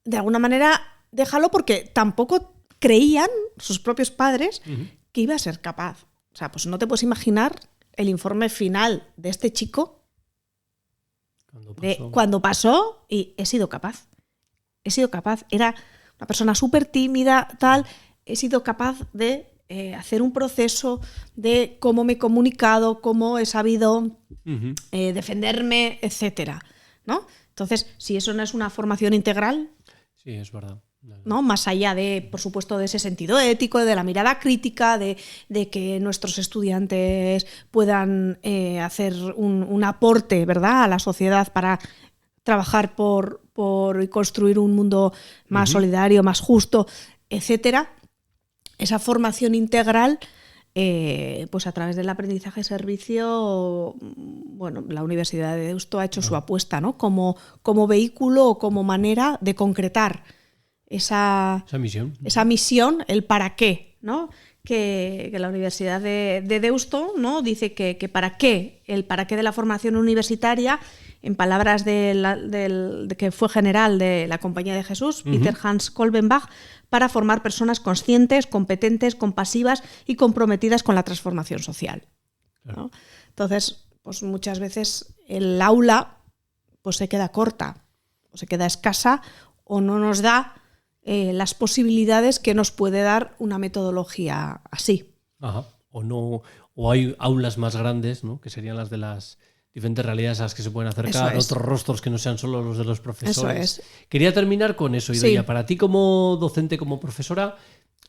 Speaker 5: De alguna manera, déjalo porque tampoco creían sus propios padres que iba a ser capaz. O sea, pues no te puedes imaginar el informe final de este chico cuando pasó y he sido capaz. He sido capaz. Era una persona súper tímida, tal. He sido capaz de hacer un proceso de cómo me he comunicado, cómo he sabido defenderme, etcétera, ¿no? Entonces, si eso no es una formación integral,
Speaker 2: sí, es verdad.
Speaker 5: ¿no? Más allá de, por supuesto, de ese sentido ético, de la mirada crítica, de que nuestros estudiantes puedan hacer un aporte, ¿verdad?, a la sociedad para trabajar por construir un mundo más solidario, más justo, etcétera. Esa formación integral, pues a través del aprendizaje servicio, bueno, la Universidad de Deusto ha hecho su apuesta, ¿no? Como vehículo o como manera de concretar esa misión, el para qué, ¿no? Que la Universidad de Deusto, ¿no?, dice que el para qué de la formación universitaria, en palabras del que fue general de la Compañía de Jesús, Peter Hans Kolbenbach, para formar personas conscientes, competentes, compasivas y comprometidas con la transformación social, ¿no? Claro. Entonces, pues muchas veces el aula pues se queda corta, o se queda escasa, o no nos da las posibilidades que nos puede dar una metodología así.
Speaker 2: Ajá. O hay aulas más grandes, ¿no?, que serían las de las diferentes realidades a las que se pueden acercar, otros rostros que no sean solo los de los profesores.
Speaker 5: Eso es.
Speaker 2: Quería terminar con eso, Idoia. Sí. Para ti como docente, como profesora,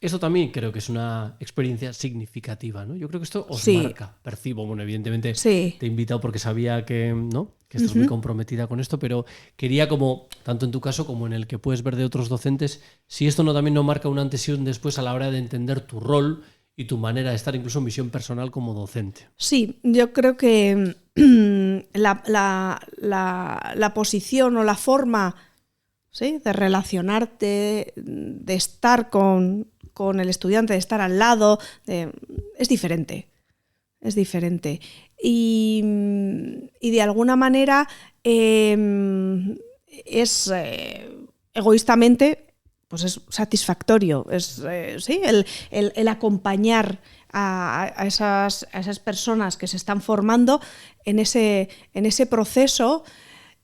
Speaker 2: Esto también creo que es una experiencia significativa, ¿no? Yo creo que esto os marca, percibo. Bueno, evidentemente te he invitado porque sabía que, ¿no?, que estás muy comprometida con esto, pero quería, como tanto en tu caso como en el que puedes ver de otros docentes, si esto no también no marca un antes y un después a la hora de entender tu rol y tu manera de estar, incluso en visión personal como docente.
Speaker 5: Sí, yo creo que la posición o la forma, ¿sí?, de relacionarte, de estar con el estudiante, de estar al lado, es diferente. Es diferente. Y de alguna manera es egoístamente, pues es satisfactorio. Es ¿sí?, el acompañar a esas personas que se están formando en ese proceso,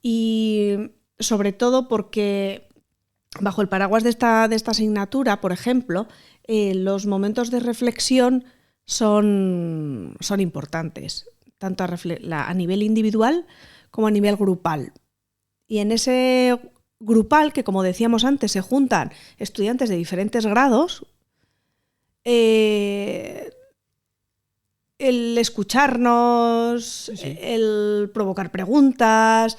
Speaker 5: y sobre todo porque bajo el paraguas de esta asignatura, por ejemplo, los momentos de reflexión son importantes, tanto a nivel individual como a nivel grupal. Y en ese grupal, que como decíamos antes, se juntan estudiantes de diferentes grados, el escucharnos, el provocar preguntas,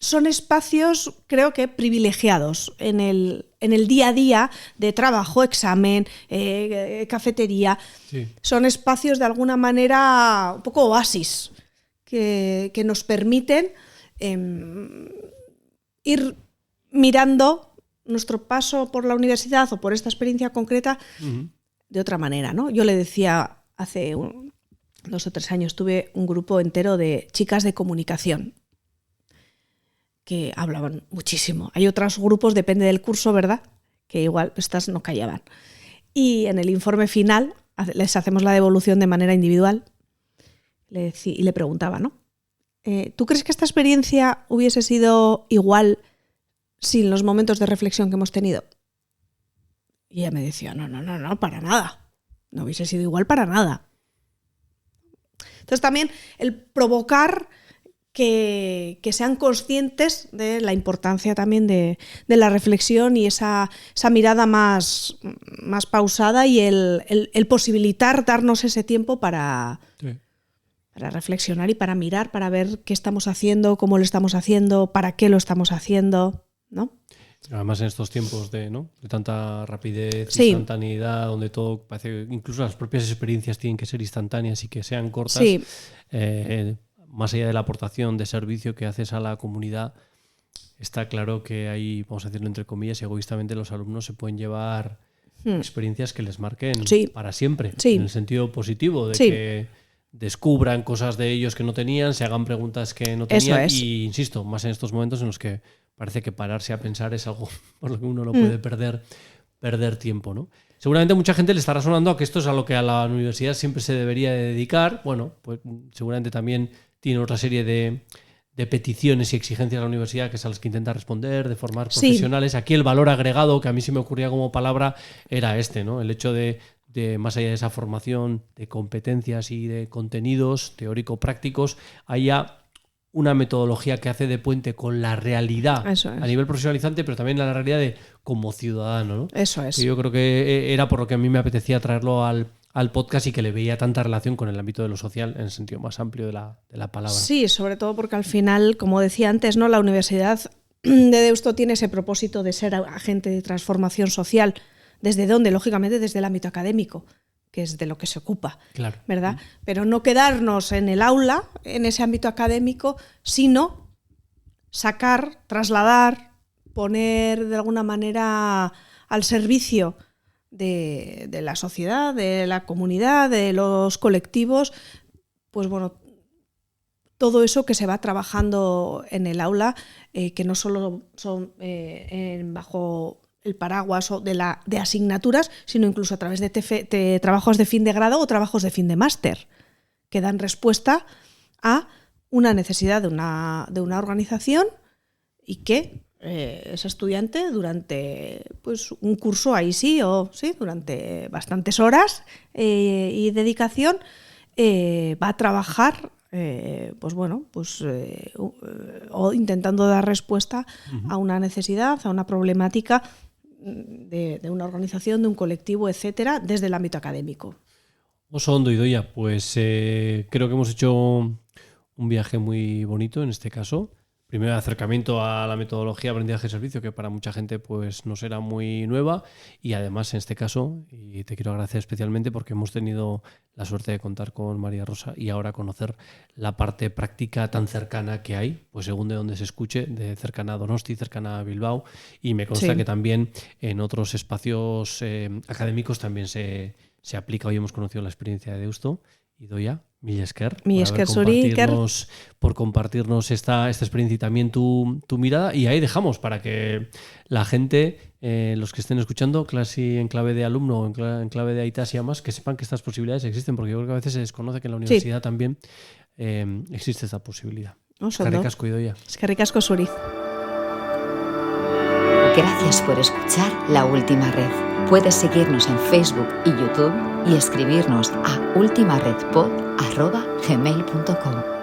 Speaker 5: son espacios, creo que privilegiados en el día a día de trabajo, examen, cafetería. Sí. Son espacios de alguna manera un poco oasis que nos permiten ir mirando nuestro paso por la universidad o por esta experiencia concreta de otra manera, ¿no? Yo le decía hace 2 o 3 años, tuve un grupo entero de chicas de comunicación que hablaban muchísimo. Hay otros grupos, depende del curso, ¿verdad?, que igual estas no callaban. Y en el informe final les hacemos la devolución de manera individual y le preguntaba, ¿no?, ¿tú crees que esta experiencia hubiese sido igual sin los momentos de reflexión que hemos tenido? Y ella me decía, no, para nada. No hubiese sido igual para nada. Entonces también el provocar que sean conscientes de la importancia también de la reflexión y esa mirada más pausada, y el posibilitar darnos ese tiempo para reflexionar y para mirar, para ver qué estamos haciendo, cómo lo estamos haciendo, para qué lo estamos haciendo, ¿no?
Speaker 2: Además, en estos tiempos de tanta rapidez, instantaneidad, donde todo parece, incluso las propias experiencias tienen que ser instantáneas y que sean cortas, más allá de la aportación de servicio que haces a la comunidad, está claro que ahí, vamos a decirlo entre comillas, egoístamente los alumnos se pueden llevar experiencias que les marquen para siempre, en el sentido positivo, de que descubran cosas de ellos que no tenían, se hagan preguntas que no tenían. Y insisto, más en estos momentos en los que parece que pararse a pensar es algo por lo que uno no puede perder tiempo, ¿no? Seguramente mucha gente le estará sonando a que esto es a lo que a la universidad siempre se debería de dedicar. Bueno, pues seguramente también tiene otra serie de peticiones y exigencias a la universidad, que es a las que intenta responder, de formar profesionales. Aquí el valor agregado, que a mí sí me ocurría como palabra, era ¿no? El hecho de más allá de esa formación de competencias y de contenidos teórico-prácticos, haya una metodología que hace de puente con la realidad a nivel profesionalizante, pero también a la realidad como ciudadano, ¿no?
Speaker 5: Eso es.
Speaker 2: Y yo creo que era por lo que a mí me apetecía traerlo al podcast, y que le veía tanta relación con el ámbito de lo social en el sentido más amplio de la palabra.
Speaker 5: Sí, sobre todo porque al final, como decía antes, ¿no?, la Universidad de Deusto tiene ese propósito de ser agente de transformación social. ¿Desde dónde? Lógicamente desde el ámbito académico, que es de lo que se ocupa, claro, ¿verdad? Pero no quedarnos en el aula, en ese ámbito académico, sino sacar, trasladar, poner de alguna manera al servicio de la sociedad, de la comunidad, de los colectivos, pues bueno, todo eso que se va trabajando en el aula, que no solo son bajo el paraguas de asignaturas, sino incluso a través de trabajos de fin de grado o trabajos de fin de máster, que dan respuesta a una necesidad de una organización, y que ese estudiante durante un curso, durante bastantes horas y dedicación, va a trabajar o intentando dar respuesta a una necesidad, a una problemática de una organización, de un colectivo, etcétera, desde el ámbito académico.
Speaker 2: Oso ondo, Idoia, pues creo que hemos hecho un viaje muy bonito en este caso. Primero, acercamiento a la metodología aprendizaje-servicio, que para mucha gente pues no será muy nueva, y además en este caso, y te quiero agradecer especialmente porque hemos tenido la suerte de contar con María Rosa y ahora conocer la parte práctica tan cercana que hay, pues según de donde se escuche, de cercana a Donosti, cercana a Bilbao, y me consta que también en otros espacios académicos también se aplica. Hoy hemos conocido la experiencia de Deusto. Idoia, mila esker por compartirnos esta experiencia y también tu mirada. Y ahí dejamos para que la gente, los que estén escuchando, clase en clave de alumno o en clave de aitas y amas, que sepan que estas posibilidades existen, porque yo creo que a veces se desconoce que en la universidad también existe esta posibilidad. Eskerrik asko, Idoia.
Speaker 5: Eskerrik asko zuri.
Speaker 1: Gracias por escuchar La Última Red. Puedes seguirnos en Facebook y YouTube y escribirnos a ultimaredpod@gmail.com.